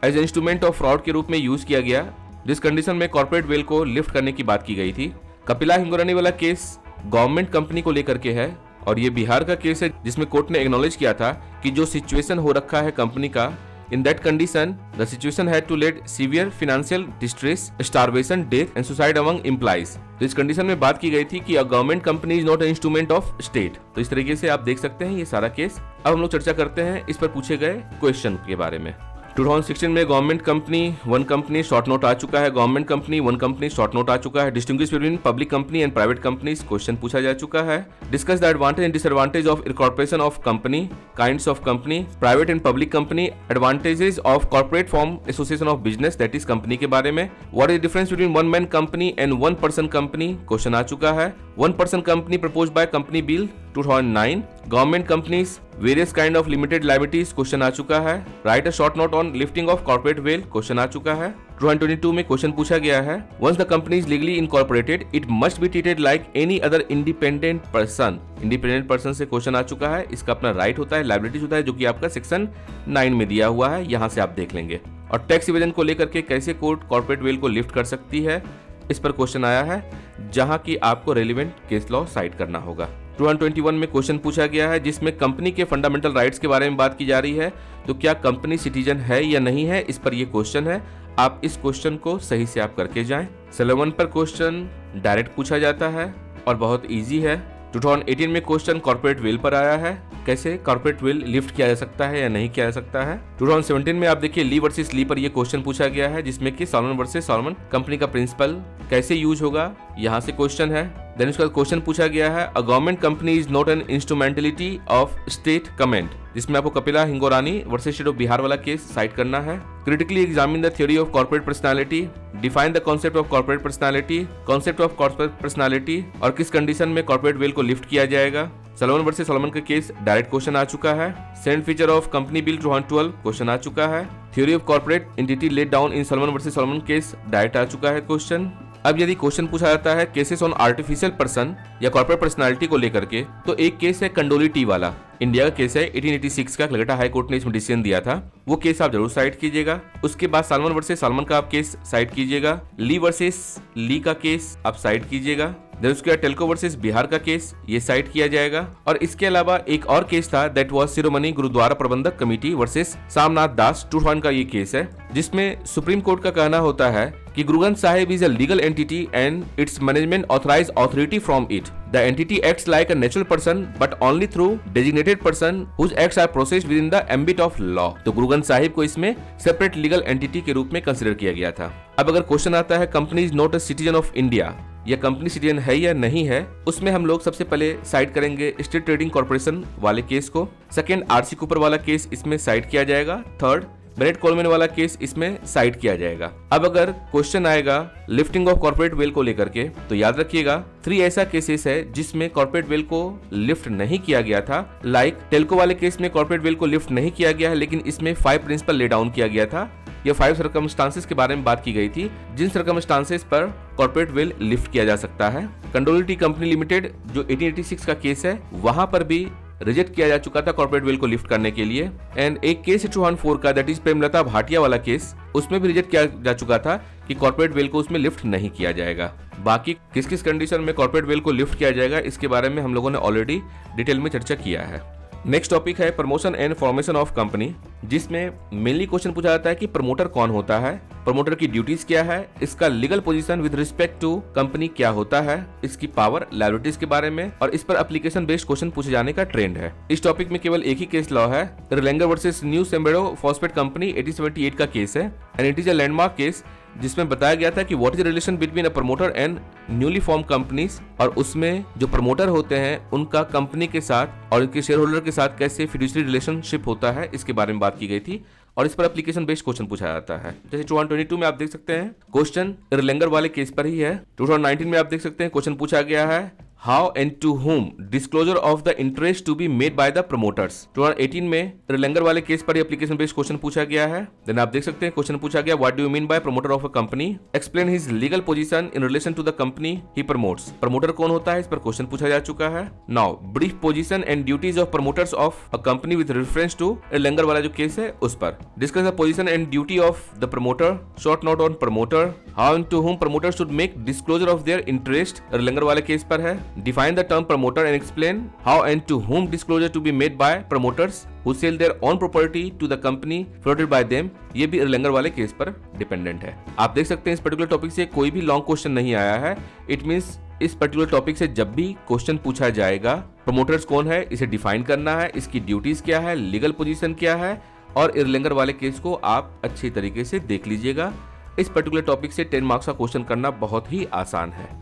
एज इंस्ट्रूमेंट ऑफ फ्रॉड के रूप में यूज किया गया जिस कंडीशन में कॉर्पोरेट वेल को लिफ्ट करने की बात की गई थी। कपिला हिंगोरानी वाला केस गवर्नमेंट कंपनी को लेकर के है और ये बिहार का केस है जिसमें कोर्ट ने एक्नॉलेज किया था कि जो सिचुएशन हो रखा है कंपनी का in that condition the situation had to led severe financial distress, starvation, death and suicide among employees. तो इस कंडीशन में बात की गई थी कि a government company is not an instrument of state. तो इस तरीके से आप देख सकते हैं ये सारा केस। अब हम लोग चर्चा करते हैं इस पर पूछे गए क्वेश्चन के बारे में। 2016 में government company 1 company short note आ चुका है, government company 1 company short note आ चुका है। Distinguish between public company and private companies question पूछा जा चुका है। Discuss the advantage and disadvantage of incorporation of company, kinds of company, private and public company, advantages of corporate form association of business that is company के बारे में। What is difference between 1 man company and 1 person company question आ चुका है। 1 person company proposed by company bill 2009, government companies various kind of limited liabilities question आ चुका है। Write a short note on lifting of corporate veil question आ चुका है। 2022 में क्वेश्चन पूछा गया है once the company is legally incorporated it must be treated like any other independent person. Independent person से क्वेश्चन आ चुका है, इसका अपना राइट होता है, लायबिलिटीज होता है जो कि आपका सेक्शन 9 में दिया हुआ है, यहाँ से आप देख लेंगे। और टैक्स इवेजन को लेकर के कैसे कोर्ट कॉर्पोरेट वेल को लिफ्ट कर सकती है इस पर क्वेश्चन आया है जहां की आपको रेलिवेंट केस लॉ साइट करना होगा। 2021 में क्वेश्चन पूछा गया है जिसमें कंपनी के फंडामेंटल राइट्स के बारे में बात की जा रही है, तो क्या कंपनी सिटीजन है या नहीं है, इस पर यह क्वेश्चन है। आप इस क्वेश्चन को सही से आप करके जाएं। सेलेवन पर क्वेश्चन डायरेक्ट पूछा जाता है और बहुत इजी है। 2018 में क्वेश्चन कॉर्पोरेट वेल पर आया है, कैसे कॉर्पोरेट वेल लिफ्ट किया जा सकता है या नहीं किया जा सकता है। 2017 में आप देखिए ली वर्सेस ली पर यह क्वेश्चन पूछा गया है जिसमें कि सॉलमन वर्सेस सॉलमन कंपनी का प्रिंसिपल कैसे यूज होगा, यहाँ से क्वेश्चन है। देन उसका क्वेश्चन पूछा गया है a government company is not an instrumentality of state comment, जिसमें आपको Kapila Hingorani versus state of Bihar वाला केस साइट करना है। Critically examine the theory of corporate personality, define the concept of corporate personality, concept of corporate personality और किस condition में corporate veil को lift किया जाएगा। सलोमन वर्सेस सलोमन का केस डायरेक्ट क्वेश्चन आ चुका है। Send feature of company bill 2012 question आ चुका है। Theory of corporate entity laid down in Salomon versus Salomon case direct आ चुका है क्वेश्चन। अब यदि क्वेश्चन पूछा जाता है केसेस ऑन आर्टिफिशियल पर्सन या कॉर्पोरेट पर्सनालिटी को लेकर के, तो एक केस है कंडोली टी वाला, इंडिया का केस है 1886 का, कलकत्ता हाई कोर्ट ने इसमें डिसीजन दिया था, वो केस आप जरूर साइट कीजिएगा। उसके बाद सालमन वर्सेस सालमन का आप केस साइट कीजिएगा। ली वर्सेस ली का केस आप साइट कीजिएगा। देन उसके बाद टेल्को वर्सेस बिहार का केस ये साइट किया जाएगा। और इसके अलावा एक और केस था दैट वाज शिरोमणि गुरुद्वारा प्रबंधक कमेटी वर्सेस सामनाथ दास 2001 का ये केस है, जिसमें सुप्रीम कोर्ट का कहना होता है कि Guru Granth Sahib is a legal entity and its management authorise authority from it. The entity acts like a natural person but only through designated person whose acts are processed within the ambit of law. तो गुरु ग्रंथ साहिब को इसमें separate legal entity के रूप में consider किया गया था। अब अगर क्वेश्चन आता है company is not a citizen of India, या कंपनी सिटीजन है या नहीं है, उसमें हम लोग सबसे पहले साइट करेंगे स्टेट ट्रेडिंग कॉर्पोरेशन वाले केस को। सेकंड आरसी कूपर वाला केस इसमें साइट किया जाएगा। थर्ड बेनेट कोलमैन वाला केस इसमें साइट किया जाएगा। अब अगर क्वेश्चन आएगा लिफ्टिंग ऑफ कॉर्पोरेट वेल को लेकर के, तो याद रखिएगा 3 ऐसा केसेस है जिसमें कॉर्पोरेट वेल को लिफ्ट नहीं किया गया था। लाइक टेल्को वाले केस में कॉर्पोरेट वेल को लिफ्ट नहीं किया गया है, लेकिन इसमें 5 प्रिंसिपल ले डाउन किया गया था। ये 5 सर्कमस्टांसेस के बारे में बात की गई थी जिन सर्कमस्टांसेस पर कॉर्पोरेट वेल लिफ्ट किया जा सकता है। कंडोली टी कंपनी लिमिटेड जो 1886 का केस है, वहां पर भी रिजेक्ट किया जा चुका था कॉर्पोरेट वेल को लिफ्ट करने के लिए। एंड एक केस है 2004 का दैट इज प्रेमलता भाटिया वाला केस, उसमें भी रिजेक्ट किया जा चुका था कि कॉर्पोरेट वेल को उसमें लिफ्ट नहीं किया जाएगा। बाकी किस किस कंडीशन में कॉर्पोरेट वेल को लिफ्ट किया जाएगा इसके बारे में हम लोगों ने ऑलरेडी डिटेल में चर्चा किया है। नेक्स्ट टॉपिक है promotion and formation of company, जिसमें मेनली क्वेश्चन पूछा जाता है कि प्रमोटर कौन होता है, प्रमोटर की ड्यूटीज क्या है, इसका legal position with respect to company क्या होता है, इसकी पावर लायबिलिटीज के बारे में, और इस पर एप्लीकेशन बेस्ड क्वेश्चन पूछे जाने का ट्रेंड है। इस टॉपिक में केवल एक ही केस लॉ है, रिलेंगर वर्सेस न्यू सेम्बेडो फॉस्फेट कंपनी 1878 का केस है and it is a landmark case, जिसमें बताया गया था कि what is the relation between a promoter and newly form companies, और उसमें जो प्रमोटर होते हैं उनका कंपनी के साथ और उनके शेयर होल्डर के साथ कैसे फिड्यूशियरी रिलेशनशिप होता है, इसके बारे में बात की गई थी। और इस पर एप्लीकेशन बेस्ड क्वेश्चन पूछा जाता है। जैसे 2022 में आप देख सकते हैं क्वेश्चन रिलेंगर वाले केस पर ही है। 2019 में आप देख सकते हैं क्वेश्चन पूछा गया है how and to whom disclosure of the interest to be made by the promoters. 2018 में रिलेंगर वाले केस पर एप्लीकेशन बेस्ड क्वेश्चन पूछा गया है। देन आप देख सकते हैं क्वेश्चन पूछा गया what do you mean by promoter of a company, explain his legal position in relation to the company he promotes. Promoter कौन होता है इस पर क्वेश्चन पूछा जा चुका है। Now brief position and duties of promoters of a company with reference to Erlanger वाला जो केस है उस पर discuss the position and duty of the promoter, short note on promoter, how and to whom promoter should make disclosure of their interest, Erlanger वाले case पर है। Define the term promoter and explain how and to whom disclosure to be made by promoters who sell their own property to the company floated by them। ये भी रिलेंगर वाले case पर dependent है। आप देख सकते हैं इस पर्टिकुलर टॉपिक से कोई भी लॉन्ग क्वेश्चन नहीं आया है। इट मींस इस पर्टिकुलर टॉपिक से जब भी क्वेश्चन पूछा जाएगा प्रमोटर्स कौन है इसे डिफाइन करना है, इसकी ड्यूटीज क्या है, लीगल पोजीशन क्या है, और रिलेंगर वाले केस को आप अच्छी तरीके से देख लीजिएगा। इस पर्टिकुलर टॉपिक से 10 मार्क्स का क्वेश्चन करना बहुत ही आसान है।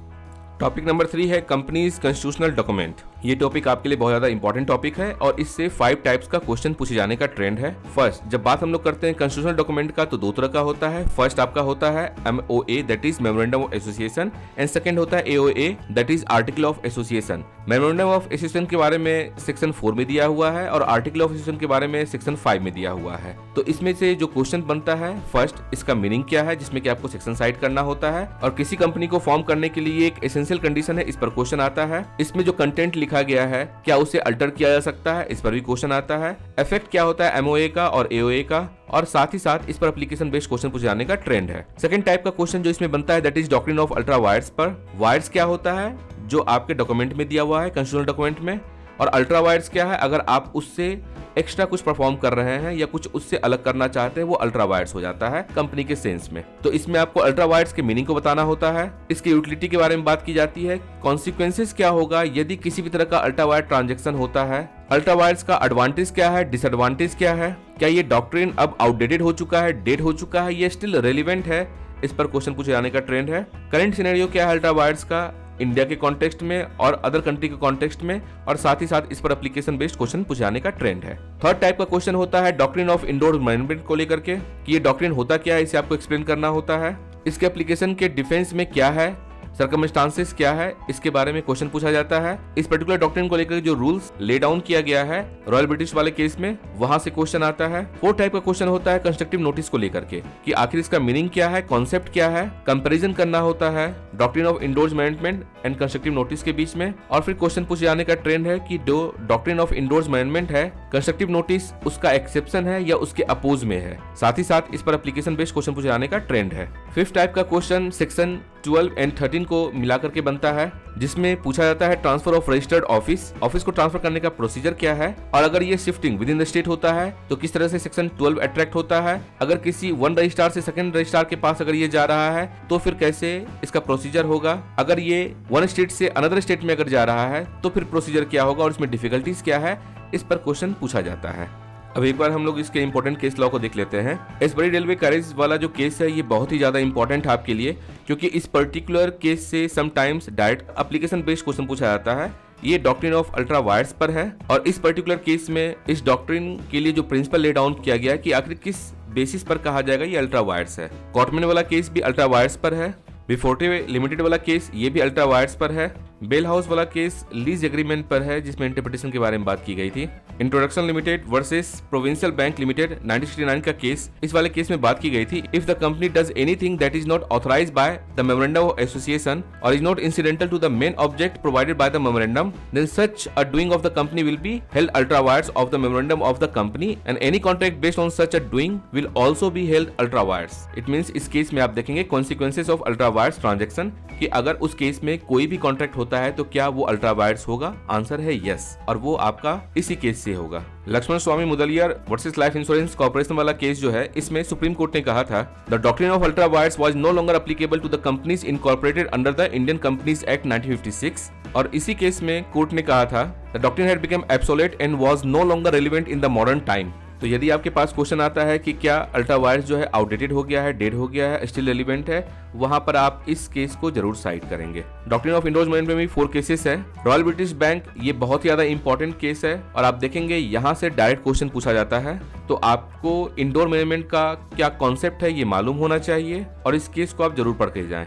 टॉपिक नंबर 3 है कंपनीज कॉन्स्टिट्यूशनल डॉक्यूमेंट। ये टॉपिक आपके लिए बहुत ज्यादा इंपॉर्टेंट टॉपिक है और इससे 5 टाइप्स का क्वेश्चन पूछे जाने का ट्रेंड है। फर्स्ट, जब बात हम लोग करते हैं कॉन्स्टिट्यूशनल डॉक्यूमेंट का तो 2 तरह का होता है। फर्स्ट आपका होता है MOA that is memorandum of association and second होता है AOA that is article of association. Memorandum of association के बारे में सेक्शन 4 में दिया हुआ है और आर्टिकल ऑफ एसोसिएशन के बारे में सेक्शन 5 में दिया हुआ है। तो इसमें से जो क्वेश्चन बनता है फर्स्ट, इसका मीनिंग क्या है, जिसमें कि आपको सेक्शन साइड करना होता है, और किसी कंपनी को फॉर्म करने के लिए एक एसेंशियल कंडीशन है, इस पर क्वेश्चन आता है। इसमें जो कंटेंट लिखा गया है क्या उसे अल्टर किया जा सकता है, इस पर भी क्वेश्चन आता है। इफेक्ट क्या होता है MOA का और AOA का, और साथ ही साथ इस पर एप्लीकेशन बेस्ड क्वेश्चन पूछे जाने का ट्रेंड है। सेकंड टाइप का क्वेश्चन जो इसमें बनता है that is doctrine of ultra wires पर। वायर्स क्या होता है जो आपके डॉक्यूमेंट में दिया हुआ है कॉन्स्टिट्यूशनल डॉक्यूमेंट में, और अल्ट्रा वायर्स क्या है अगर आप उससे एक्स्ट्रा कुछ परफॉर्म कर रहे हैं या कुछ उससे अलग करना चाहते हैं, वो अल्ट्रा वायर्स हो जाता है कंपनी के सेंस में। तो इसमें आपको अल्ट्रा वायर्स के मीनिंग को बताना होता है, इसकी यूटिलिटी के बारे में बात की जाती है, कॉन्सिक्वेंसेस क्या होगा यदि किसी भी तरह का अल्ट्रा वायर ट्रांजेक्शन होता है, अल्ट्रा वायर्स का एडवांटेज क्या है, डिसएडवांटेज क्या है, क्या ये डॉक्ट्रिन अब आउटडेटेड हो चुका है, डेट हो चुका है, ये स्टिल रेलिवेंट है, इस पर क्वेश्चन पूछे जाने का ट्रेंड है। करंट सिनेरियो क्या है अल्ट्रा वायर्स का, इंडिया के कॉन्टेक्स्ट में और अदर कंट्री के कॉन्टेक्स्ट में, और साथ ही साथ इस पर एप्लीकेशन बेस्ड क्वेश्चन पूछाने का ट्रेंड है। थर्ड टाइप का क्वेश्चन होता है डॉक्ट्रिन ऑफ इंडोर मैनेजमेंट को लेकर के, कि ये डॉक्ट्रिन होता क्या है, इसे आपको एक्सप्लेन करना होता है। इसके एप्लीकेशन के डिफेंस में क्या है, सर्कमस्टांसेस क्या है, इसके बारे में क्वेश्चन पूछा जाता है। इस पर्टिकुलर डॉक्ट्रिन को लेकर जो रूल्स ले डाउन किया गया है रॉयल ब्रिटिश वाले केस में, वहां से क्वेश्चन आता है। फोर्थ टाइप का क्वेश्चन होता है कंस्ट्रक्टिव नोटिस को लेकर के, कि आखिर इसका मीनिंग क्या है, कॉन्सेप्ट क्या है, कंपैरिजन करना होता है doctrine of indoors management and constructive notice के बीच में। और फिर क्वेश्चन पूछे जाने का ट्रेंड है कि जो डॉक्ट्रिन ऑफ इंडोर्स मैनेजमेंट है, कंस्ट्रक्टिव नोटिस उसका एक्सेप्शन है या उसके अपोज में है। साथ ही साथ इस पर एप्लीकेशन बेस्ड क्वेश्चन पूछे जाने का ट्रेंड है। फिफ्थ टाइप का क्वेश्चन सेक्शन 12 एंड 13 को मिलाकर के बनता है, जिसमें पूछा जाता है ट्रांसफर ऑफ रजिस्टर्ड ऑफिस को ट्रांसफर करने का प्रोसीजर क्या है, और अगर ये shifting with in the state होता है तो किस तरह से सेक्शन 12 अट्रैक्ट होता है। अगर किसी वन रजिस्ट्रार से सेकंड रजिस्ट्रार के पास अगर ये जा रहा है तो फिर कैसे इसका प्रोसीजर होगा। अगर ये वन स्टेट से अनदर स्टेट में अगर जा रहा है तो फिर प्रोसीजर क्या होगा और इसमें डिफिकल्टीज क्या है, इस पर क्वेश्चन पूछा जाता है। अब एक बार हम लोग इसके इंपॉर्टेंट केस लॉ को देख लेते हैं। एसबरी रेलवे कैरेज वाला जो केस है ये बहुत ही ज्यादा इंपॉर्टेंट है आपके लिए, क्योंकि इस पर्टिकुलर केस से sometimes direct application based question पूछा जाता है। ये डॉक्ट्रिन ऑफ अल्ट्रा वायर्स पर है, और इस पर्टिकुलर केस में इस डॉक्ट्रिन के लिए जो प्रिंसिपल ले डाउन किया गया है कि आखिर किस बेसिस पर कहा जाएगा ये अल्ट्रा वायर्स है। कॉटमैन वाला केस भी अल्ट्रा वायर्स पर है। बिफोर्टे लिमिटेड वाला केस ये भी अल्ट्रा वायर्स पर है। बेल हाउस वाला केस लीज एग्रीमेंट पर है, जिसमें इंटरप्रिटेशन के बारे में बात की गई थी। Introduction limited versus provincial bank limited 1969 का केस, इस वाले केस में बात की गई थी। If the company does anything that is not authorised by the memorandum of association और is not incidental to the main object provided by the memorandum, then such a doing of the company will be held ultra vires of the memorandum of the company and any contract based on such a doing will also be held ultra vires. It means इस case में आप देखेंगे consequences of ultra wires transaction, कि अगर उस case में कोई भी कॉन्ट्रैक्ट होता है तो क्या वो अल्ट्रा वायर्स होगा। आंसर है यस, और वो आपका इसी केस से होगा। Lakshman Swami Mudaliar versus life insurance corporation वाला केस जो है, इसमें सुप्रीम कोर्ट ने कहा था the doctrine of ultra vires was no longer applicable to the companies incorporated under the Indian companies act 1956, और इसी केस में कोर्ट ने कहा था the doctrine had become obsolete and was no longer relevant in the modern time. तो यदि आपके पास question आता है कि क्या अल्ट्रा वायर्स जो है आउटडेटेड हो गया है, डेड हो गया है, स्टिल रेलिवेंट है, वहां पर आप इस केस को जरूर साइड करेंगे। डॉक्ट्रिन ऑफ इंडोर्स मैनेजमेंट में भी 4 केसेस है। रॉयल ब्रिटिश बैंक ये बहुत ही ज्यादा इंपॉर्टेंट केस है, और आप देखेंगे यहाँ से डायरेक्ट क्वेश्चन पूछा जाता है, तो आपको इंडोर मैनेजमेंट का क्या कॉन्सेप्ट है ये मालूम होना चाहिए, और इस केस को आप जरूर पढ़ के जाएं।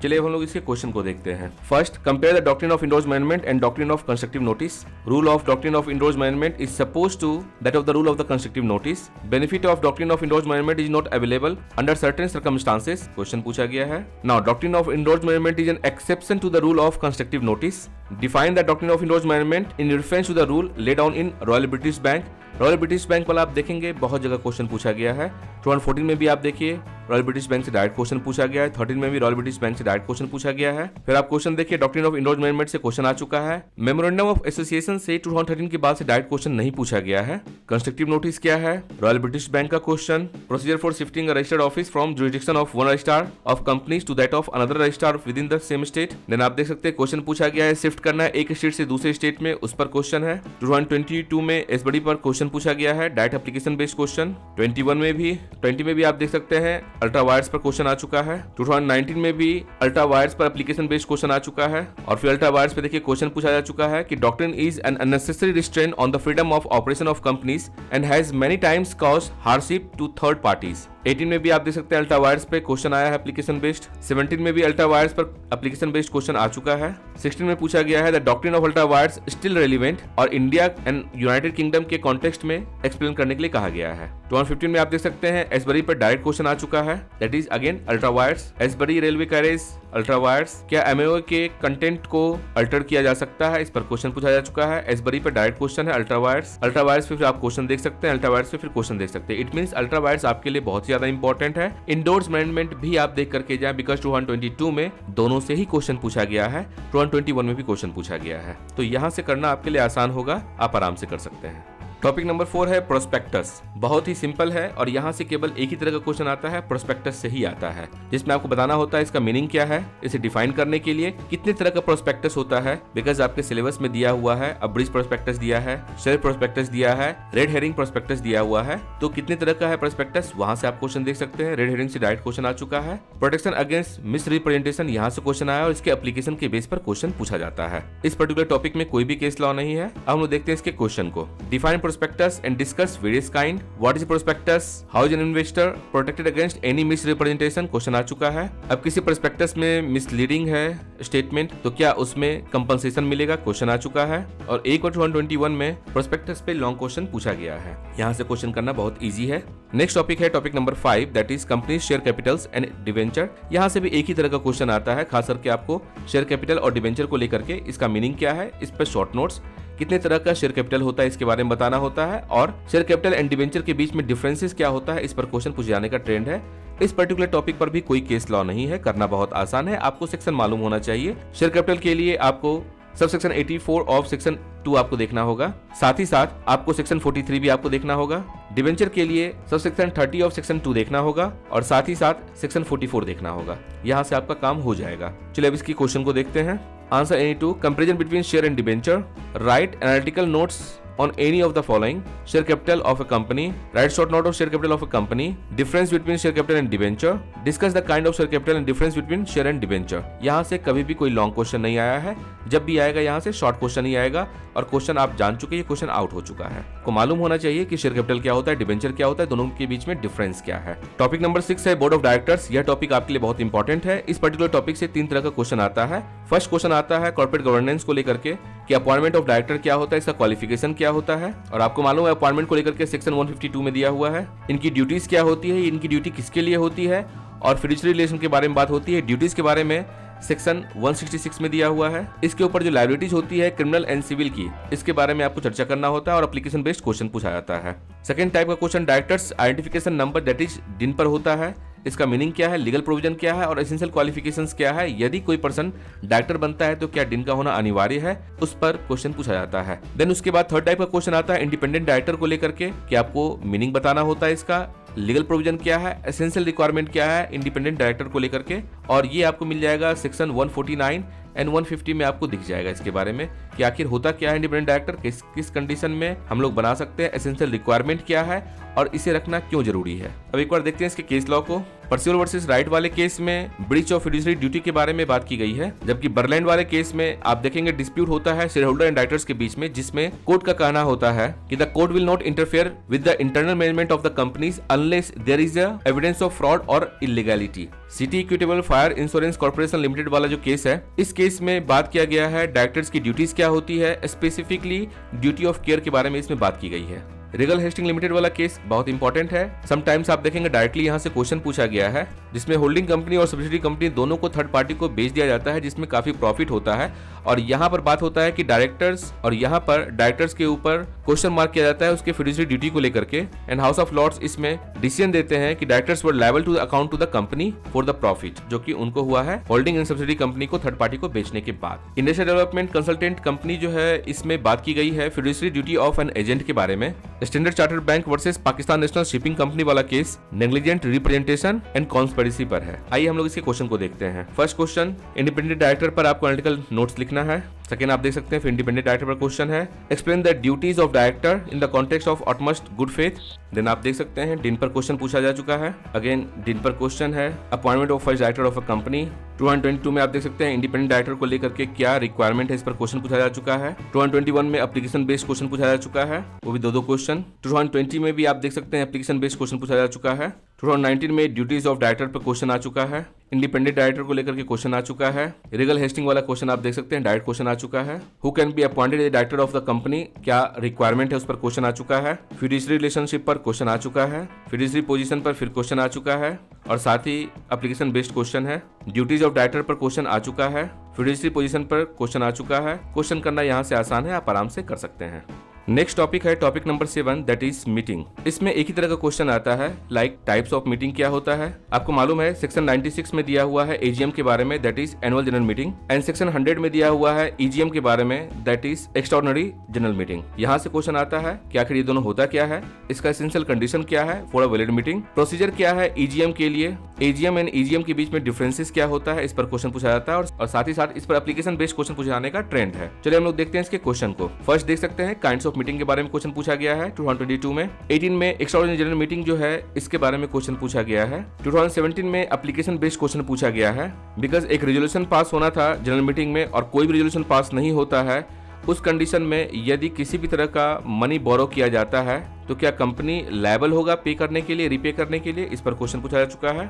चलिए अब हम लोग इसके क्वेश्चन को देखते हैं। First, compare the doctrine of indoors management and doctrine of constructive notice. Rule of doctrine of indoors management is suppose to that of the rule of the constructive notice. Benefit of doctrine of indoors management is not available under certain circumstances. Question पूछा गया है। Now doctrine of indoors management is an exception to the rule of constructive notice. Define the doctrine of indoors management in reference to the rule laid down in Royal British Bank. Royal British Bank वाला आप देखेंगे बहुत जगह question पूछा गया है। 2014 में भी आप देखिए रॉयल ब्रिटिश बैंक से डायरेक्ट क्वेश्चन पूछा गया है। 13 में भी रॉयल ब्रिटिश बैंक से डायरेक्ट क्वेश्चन पूछा गया है। फिर आप क्वेश्चन देखिए डॉक्ट्रिन ऑफ इंडोर्स मैनेजमेंट से क्वेश्चन आ चुका है। मेमोरेंडम ऑफ एसोसिएशन से 2013 के बाद से डायरेक्ट क्वेश्चन नहीं पूछा गया है। कंस्ट्रक्टिव नोटिस क्या है, रॉयल ब्रिटिश बैंक का question. Procedure for shifting a registered office from jurisdiction of one registrar of companies to that of another registrar within the same state. Then आप देख सकते हैं क्वेश्चन पूछा गया है शिफ्ट करना है एक स्टेट से दूसरे स्टेट में, उस पर क्वेश्चन है। 2022 में एसबडी पर क्वेश्चन पूछा गया है, डायरेक्ट एप्लीकेशन बेस्ड क्वेश्चन। 21 में भी 20 में भी आप देख सकते हैं अल्ट्रा वायर्स पर क्वेश्चन आ चुका है। 2019 में भी अल्ट्रा वायर्स पर एप्लीकेशन बेस्ड क्वेश्चन आ चुका है। और फिर अल्ट्रा वायर्स पे देखिए क्वेश्चन पूछा जा चुका है कि doctrine is an unnecessary restraint on the freedom of operation of companies and has many times caused hardship to third parties. 18 में भी आप देख सकते हैं अल्ट्रा वायर्स पे क्वेश्चन आया है एप्लीकेशन बेस्ड। 17 में भी अल्ट्रा वायर्स पर एप्लीकेशन बेस्ड क्वेश्चन आ चुका है। 16 में पूछा गया है the doctrine of ultra wires still relevant, और इंडिया एंड यूनाइटेड किंगडम के कॉन्टेक्स्ट में एक्सप्लेन करने के लिए कहा गया है। 2015 में आप देख सकते हैं एसबरी पर डायरेक्ट क्वेश्चन आ चुका है, that is again ultra vires. Ashbury railway carriage ultra vires, क्या एमओए के कंटेंट को अल्टर किया जा सकता है, इस पर क्वेश्चन पूछा जा चुका है। एसबरी पर डायरेक्ट क्वेश्चन है अल्ट्रा वायर्स। अल्ट्रा वायर्स पे फिर आप क्वेश्चन देख सकते हैं, अल्ट्रा वायर्स पे फिर क्वेश्चन देख सकते हैं। इट मींस अल्ट्रा वायर्स आपके लिए बहुत ही ज्यादा इंपॉर्टेंट है। इंडोर्स मैनेजमेंट भी आप देख करके जाए, बिकॉज 2022 में दोनों से ही क्वेश्चन पूछा गया है, 2021 में भी क्वेश्चन पूछा गया है, तो यहाँ से करना आपके लिए आसान होगा, आप आराम से कर सकते हैं। टॉपिक नंबर 4 है प्रोस्पेक्टस। बहुत ही सिंपल है और यहाँ से केवल एक ही तरह का क्वेश्चन आता है, प्रोस्पेक्टस से ही आता है, जिसमें आपको बताना होता है इसका मीनिंग क्या है, इसे डिफाइन करने के लिए कितने तरह का प्रोस्पेक्टस होता है, बिकॉज आपके सिलेबस में दिया हुआ है, ब्रीज प्रोस्पेक्टस दिया है, शेयर प्रोस्पेक्टस दिया है, रेड हेरिंग प्रोस्पेक्टस दिया हुआ है, तो कितने तरह का है प्रोस्पेक्टस वहां से आप क्वेश्चन देख सकते हैं। रेड हेरिंग से डायरेक्ट क्वेश्चन आ चुका है। प्रोटेक्शन अगेंस्ट मिस रिप्रेजेंटेशन यहाँ से क्वेश्चन आया और इसके एप्लीकेशन के बेस पर क्वेश्चन पूछा जाता है। इस पर्टिकुलर टॉपिक में कोई भी केस लॉ नहीं है। अब हम लोग देखते हैं इसके क्वेश्चन को। Define prospectus and discuss various kind, what is prospectus, how is an investor protected against any misrepresentation, question आ चुका है। अब किसी प्रोस्पेक्टस में मिसलीडिंग है स्टेटमेंट तो क्या उसमें कंपनसेशन मिलेगा, क्वेश्चन आ चुका है। और 1/121 में प्रोस्पेक्टस पे लॉन्ग क्वेश्चन पूछा गया है। यहाँ से क्वेश्चन करना बहुत इजी है। नेक्स्ट टॉपिक है topic number 5, that is company share Capitals and debenture. यहाँ से भी एक ही तरह का क्वेश्चन आता है, खास करके आपको शेयर कैपिटल और डिवेंचर को लेकर के इसका मीनिंग क्या है, इस पर शॉर्ट नोट्स, कितने तरह का शेयर कैपिटल होता है इसके बारे में बताना होता है, और शेयर कैपिटल एंड डिवेंचर के बीच में डिफरेंसेस क्या होता है, इस पर क्वेश्चन पूछे जाने का ट्रेंड है। इस पर्टिकुलर टॉपिक पर भी कोई केस लॉ नहीं है, करना बहुत आसान है। आपको सेक्शन मालूम होना चाहिए। शेयर कैपिटल के लिए आपको सब सेक्शन 84 ऑफ सेक्शन 2 आपको देखना होगा, साथ ही साथ आपको सेक्शन 43 भी आपको देखना होगा। डिवेंचर के लिए सब सेक्शन 30 ऑफ सेक्शन 2 देखना होगा और साथ ही साथ सेक्शन 44 देखना होगा। यहाँ से आपका काम हो जाएगा। चलिए अब इसकी क्वेश्चन को देखते हैं। Answer any two, comparison between share and debenture, right analytical notes on any of the following, share capital of a company, write short note of share capital of a company, difference between share capital and debenture, discuss the kind of share capital and difference between share and debenture। यहाँ से कभी भी कोई long question नहीं आया है, जब भी आएगा यहाँ से शॉर्ट क्वेश्चन ही आएगा और क्वेश्चन आप जान चुके, ये क्वेश्चन आउट हो चुका है। को मालूम होना चाहिए कि शेयर कैपिटल क्या होता है, डिवेंचर क्या होता है, दोनों के बीच में डिफरेंस क्या है। टॉपिक नंबर 6 है बोर्ड ऑफ डायरेक्टर्स। यह टॉपिक आपके लिए बहुत इंपॉर्टेंट है। इस पर्टिकुलर टॉपिक से 3 तरह का क्वेश्चन आता है। फर्स्ट क्वेश्चन आता है कॉर्पोरेट गवर्नेंस को लेकर के कि अपॉइंटमेंट ऑफ डायरेक्टर क्या होता है, इसका क्वालिफिकेशन क्या होता है, और आपको मालूम है अपॉइंटमेंट को लेकर के सेक्शन 152 में दिया हुआ है। इनकी ड्यूटीज क्या होती है, इनकी ड्यूटी किसके लिए होती है, और फिड्यूशियरी रिलेशन के बारे में बात होती है। ड्यूटीज के बारे में सेक्शन 166 में दिया हुआ है। इसके ऊपर जो लायबिलिटीज होती है क्रिमिनल एंड सिविल की, इसके बारे में आपको चर्चा करना होता है और एप्लीकेशन बेस्ड क्वेश्चन पूछा जाता है। सेकंड टाइप का question directors identification number, that is डिन पर होता है। इसका मीनिंग क्या है, लीगल प्रोविजन क्या है और एसेंशियल क्वालिफिकेशंस क्या है, यदि कोई पर्सन डायरेक्टर बनता है तो क्या डिन का होना अनिवार्य है, उस पर क्वेश्चन पूछा जाता है। देन उसके बाद थर्ड टाइप का क्वेश्चन आता है इंडिपेंडेंट डायरेक्टर को लेकर के कि आपको मीनिंग बताना होता है इसका, लीगल प्रोविजन क्या है, एसेंशियल रिक्वायरमेंट क्या है इंडिपेंडेंट डायरेक्टर को लेकर के, और ये आपको मिल जाएगा सेक्शन 149 एंड 150 में आपको दिख जाएगा इसके बारे में कि आखिर होता क्या है इंडिपेंडेंट डायरेक्टर, किस किस कंडीशन में हम लोग बना सकते हैं, एसेंशियल रिक्वायरमेंट क्या है और इसे रखना क्यों जरूरी है। अब एक बार देखते हैं इसके केस लॉ को। परस्यूअल वर्सेस राइट वाले केस में ब्रीच ऑफ फिड्यूशियरी ड्यूटी के बारे में बात की गई है, जबकि बर्लैंड वाले केस में आप देखेंगे डिस्प्यूट होता है शेयर होल्डर एंड डायरेक्टर्स के बीच में, जिसमें कोर्ट का कहना होता है कि the court will not interfere with the internal management of the companies unless there is a evidence of fraud और illegality. City equitable fire insurance corporation limited वाला जो केस है, इस केस में बात किया गया है डायरेक्टर्स की ड्यूटीज क्या होती है, स्पेसिफिकली ड्यूटी ऑफ केयर के बारे में इसमें बात की गई है। रिगल हेस्टिंग लिमिटेड वाला केस बहुत इंपॉर्टेंट है। समटाइम्स आप देखेंगे डायरेक्टली यहाँ से क्वेश्चन पूछा गया है, जिसमें होल्डिंग कंपनी और सब्सिडी कंपनी दोनों को थर्ड पार्टी को बेच दिया जाता है, जिसमें काफी प्रॉफिट होता है, और यहाँ पर बात होता है कि डायरेक्टर्स, और यहाँ पर डायरेक्टर्स के ऊपर क्वेश्चन मार्क किया जाता है उसके फिड्यूशियरी ड्यूटी को लेकर के, एंड हाउस ऑफ लॉर्ड्स इसमें डिसीजन देते हैं कि directors were liable to account to the company for the profit, जो कि उनको हुआ है होल्डिंग एंड सब्सिडी कंपनी को थर्ड पार्टी को बेचने के बाद। इंडस्ट्रियल डेवलपमेंट कंसल्टेंट कंपनी जो है, इसमें बात की गई है fiduciary duty of an agent के बारे में। Standard Chartered bank versus Pakistan national shipping company वाला case negligent representation and conspiracy पर है। आइए हम लोग इसके क्वेश्चन को देखते हैं। फर्स्ट क्वेश्चन, इंडिपेंडेंट डायरेक्टर पर आपको एनालिटिकल नोट्स लिखना है। सेकेंड आप देख सकते हैं फिर इंडिपेंडेंट डायरेक्टर पर क्वेश्चन है, explain the duties of director in the context of utmost good faith. Then आप देख सकते हैं डिन पर क्वेश्चन पूछा जा चुका है। अगेन डिन पर क्वेश्चन है, appointment of first director of a company. 222 में आप देख सकते हैं इंडिपेंडेंट डायरेक्टर को लेकर के क्या रिक्वायरमेंट है, इस पर क्वेश्चन पूछा जा चुका है। 221 में एप्लीकेशन बेस्ड क्वेश्चन पूछा जा चुका है, वो भी दो क्वेश्चन। 2020 में भी आप देख सकते हैं एप्लीकेशन बेस्ड क्वेश्चन पूछा जा चुका है। 2019 में ड्यूटीज ऑफ डायरेक्टर पर क्वेश्चन आ चुका है। इंडिपेंडेंट डायरेक्टर को लेकर के क्वेश्चन आ चुका है। रिगल हेस्टिंग वाला क्वेश्चन आप देख सकते हैं डायरेक्ट क्वेश्चन आ चुका है। Who can be appointed as director of the company, क्या रिक्वायरमेंट है उस पर क्वेश्चन आ चुका है। फिड्यूशियरी रिलेशनशिप पर क्वेश्चन आ चुका है। फिड्यूशियरी पोजीशन पर फिर क्वेश्चन आ चुका है, और साथ ही एप्लीकेशन बेस्ड क्वेश्चन है। ड्यूटीज ऑफ डायरेक्टर पर क्वेश्चन आ चुका है। फिड्यूशियरी पोजीशन पर क्वेश्चन आ चुका है। क्वेश्चन करना यहाँ से आसान है, आप आराम से कर सकते हैं। नेक्स्ट टॉपिक है topic number 7 that is meeting. इसमें एक ही तरह का क्वेश्चन आता है लाइक टाइप्स ऑफ मीटिंग क्या होता है। आपको मालूम है सेक्शन 96 में दिया हुआ है एजीएम के बारे में that is annual general meeting and section 100 में दिया हुआ है ईजीएम के बारे में that is extraordinary general meeting. यहाँ से क्वेश्चन आता है कि आखिर ये दोनों होता क्या है, इसका एसेंशियल कंडीशन क्या है for a valid meeting, procedure क्या है ईजीएम के लिए, एजीएम एंड ईजीएम के बीच में डिफरेंसेस क्या होता है, इस पर क्वेश्चन पूछा जाता है और साथ ही साथ इस पर एप्लीकेशन बेस्ड क्वेश्चन पूछे जाने का ट्रेंड है। चलिए हम लोग देखते हैं इसके क्वेश्चन को। फर्स्ट देख सकते हैं काइंड्स ऑफ मीटिंग के बारे में क्वेश्चन पूछा गया है 2022 में। 18 में एक्स्ट्राऑर्डिनरी जनरल मीटिंग जो है इसके बारे में क्वेश्चन पूछा गया है। 2017 में एप्लीकेशन बेस्ड क्वेश्चन पूछा गया है बिकॉज एक रेजोल्यूशन पास होना था जनरल मीटिंग में और कोई भी रेजोल्यूशन पास नहीं होता है उस कंडीशन में यदि किसी भी तरह का मनी बोरो किया जाता है तो क्या कंपनी लायबल होगा पे करने के लिए, रीपे करने के लिए, इस पर क्वेश्चन पूछा जा चुका है।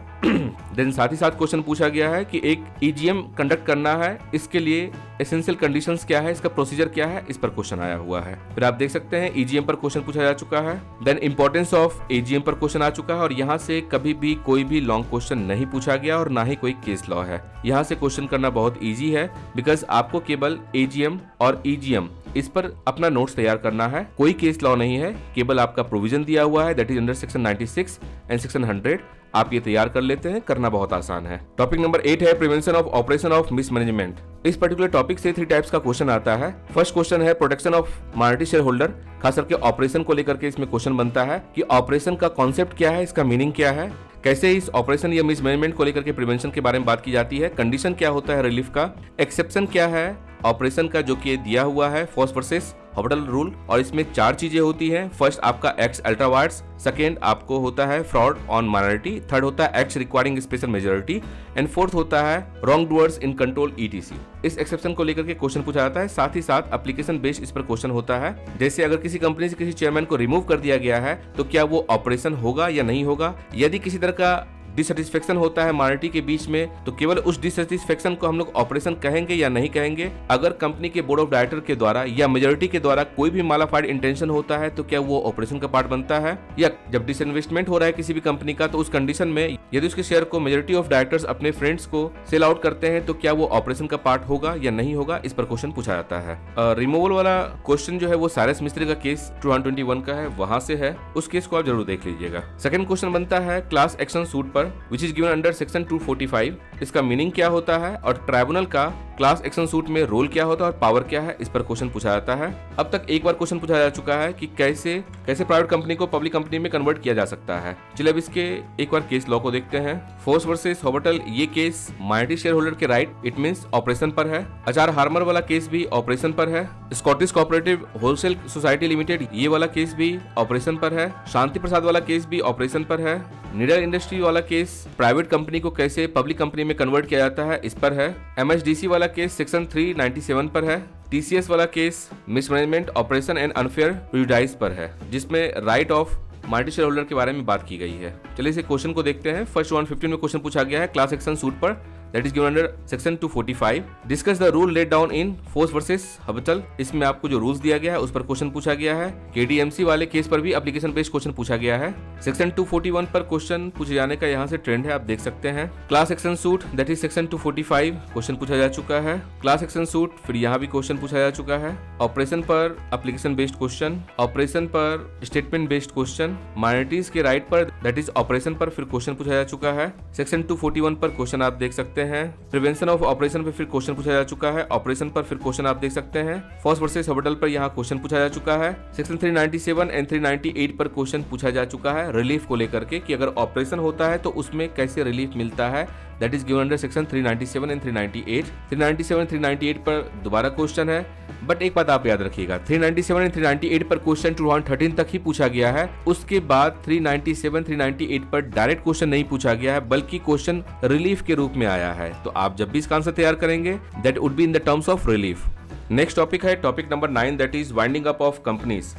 देन साथ ही साथ क्वेश्चन पूछा गया है कि एक ईजीएम कंडक्ट करना है, इसके लिए एसेंशियल कंडीशंस क्या है, इसका प्रोसीजर क्या है, इस पर क्वेश्चन आया हुआ है। फिर आप देख सकते हैं ईजीएम पर क्वेश्चन पूछा जा चुका है। देन इंपॉर्टेंस ऑफ एजीएम पर क्वेश्चन आ चुका है और यहाँ से कभी भी कोई भी लॉन्ग क्वेश्चन नहीं पूछा गया और ना ही कोई केस लॉ है। यहाँ से क्वेश्चन करना बहुत ईजी है बिकॉज आपको केवल एजीएम और ईजीएम इस पर अपना नोट्स तैयार करना है, कोई केस लॉ नहीं है, केवल आपका प्रोविजन दिया हुआ है that is under section 96 and section 100। आप ये तैयार कर लेते हैं, करना बहुत आसान है। टॉपिक नंबर 8 है prevention of operation of mismanagement. इस पर्टिकुलर टॉपिक से 3 टाइप्स का क्वेश्चन आता है। फर्स्ट क्वेश्चन है protection of minority share holder, खास करके ऑपरेशन को लेकर के इसमें क्वेश्चन बनता है कि ऑपरेशन का कॉन्सेप्ट क्या है, इसका मीनिंग क्या है, कैसे इस ऑपरेशन या मिसमैनेजमेंट को लेकर के प्रिवेंशन के बारे में बात की जाती है, कंडीशन क्या होता है रिलीफ का, एक्सेप्शन क्या है ऑपरेशन का जो कि दिया हुआ है फॉस वर्सेस हॉस्पिटल रूल और इसमें 4 चीजें होती हैं। फर्स्ट आपका एक्स अल्ट्रा वायर्स, सेकेंड आपको होता है फ्रॉड ऑन माइनॉरिटी, थर्ड होता है act requiring special majority and fourth होता है wrong doers in control ETC. इस एक्सेप्शन को लेकर के क्वेश्चन पूछा जाता है, साथ ही साथ एप्लीकेशन बेस्ड इस पर क्वेश्चन होता है। जैसे अगर किसी कंपनी से किसी चेयरमैन को रिमूव कर दिया गया है तो क्या वो ऑपरेशन होगा या नहीं होगा, यदि किसी तरह का डिससेटिस्फेक्शन होता है माइनॉरिटी के बीच में तो केवल उस डिससेटिस्फेक्शन को हम लोग ऑपरेशन कहेंगे या नहीं कहेंगे। अगर कंपनी के बोर्ड ऑफ डायरेक्टर के द्वारा या मेजोरिटी के द्वारा कोई भी मालाफाइड इंटेंशन होता है तो क्या वो ऑपरेशन का पार्ट बनता है, या जब डिसइन्वेस्टमेंट हो रहा है किसी भी कंपनी का तो उस कंडीशन में यदि उसके शेयर को मेजोरिटी ऑफ डायरेक्टर्स अपने फ्रेंड्स को सेल आउट करते हैं तो क्या वो ऑपरेशन का पार्ट होगा या नहीं होगा, इस पर क्वेश्चन पूछा जाता है। रिमूवल वाला क्वेश्चन जो है वो साइरस मिस्त्री का केस 2021 का है, वहां से है, उस केस को आप जरूर देख लीजिएगा। सेकंड क्वेश्चन बनता है क्लास एक्शन सूट पर which is given under section 245, इसका मीनिंग क्या होता है और ट्राइब्यूनल का क्लास एक्शन सूट में रोल क्या होता है और पावर क्या है, इस पर क्वेश्चन पूछा जाता है। अब तक एक बार क्वेश्चन पूछा जा चुका है कि कैसे प्राइवेट कंपनी को पब्लिक कंपनी में कन्वर्ट किया जा सकता है। चलिए अब इसके एक बार केस लॉ को देखते हैं। फोर्स वर्सेस हॉस्पिटल, ये केस माइनॉरिटी शेयर होल्डर के राइट इट मींस ऑपरेशन पर है। अचार हार्मर वाला केस भी ऑपरेशन पर है। Scottish cooperative wholesale society limited, ये वाला केस भी ऑपरेशन पर है। शांति प्रसाद वाला केस भी ऑपरेशन पर है। निडर इंडस्ट्री वाला केस प्राइवेट कंपनी को कैसे पब्लिक कंपनी में कन्वर्ट किया जाता है, इस पर है। एमएचडीसी वाला केस सेक्शन 397 पर है। टीसीएस वाला case mismanagement operation and unfair prejudice पर है, जिसमें right of minority share holder के बारे में बात की गई है। चलिए इसे क्वेश्चन को देखते हैं। फर्स्ट 115 में क्वेश्चन पूछा गया है क्लास एक्शन सूट पर that is given under section 245, discuss the rule let down in Foss versus Harbottle. इसमें आपको जो रूल्स दिया गया है उस पर क्वेश्चन पूछा गया है। केडीएमसी वाले केस पर भी एप्लीकेशन बेस्ड क्वेश्चन पूछा गया है। सेक्शन 241 पर क्वेश्चन पूछे जाने का यहाँ से ट्रेंड है, आप देख सकते हैं। Class action suit that is section 245 question पूछा जा चुका है। क्लास एक्शन सूट फिर यहाँ भी क्वेश्चन पूछा जा चुका है। ऑपरेशन पर एप्लीकेशन बेस्ड क्वेश्चन, ऑपरेशन पर स्टेटमेंट बेस्ड क्वेश्चन, माइनॉरिटीज के राइट पर दैट इज ऑपरेशन पर फिर क्वेश्चन पूछा जा चुका है। सेक्शन 241 पर क्वेश्चन आप देख सकते हैं। प्रिवेंशन ऑफ ऑपरेशन पर फिर क्वेश्चन पूछा जा चुका है। ऑपरेशन पर फिर क्वेश्चन आप देख सकते हैं। फोर्स वर्सेस हॉस्पिटल पर यहाँ क्वेश्चन पूछा जा चुका है। सेक्शन 397 एंड 398 पर क्वेश्चन पूछा जा चुका है रिलीफ को लेकर के कि अगर ऑपरेशन होता है तो उसमें कैसे रिलीफ मिलता है, that is given under section 397 and 398। 397 398 पर दोबारा क्वेश्चन है, बट एक बात आप याद रखिएगा 397 एंड 398 पर क्वेश्चन 2013 तक ही पूछा गया है। उसके बाद 397 398 पर डायरेक्ट क्वेश्चन नहीं पूछा गया है, बल्कि क्वेश्चन रिलीफ के रूप में आया है। तो आप जब भी इसका आंसर तैयार करेंगे that would be in the terms of relief. Next topic है topic number 9 that is winding up of companies.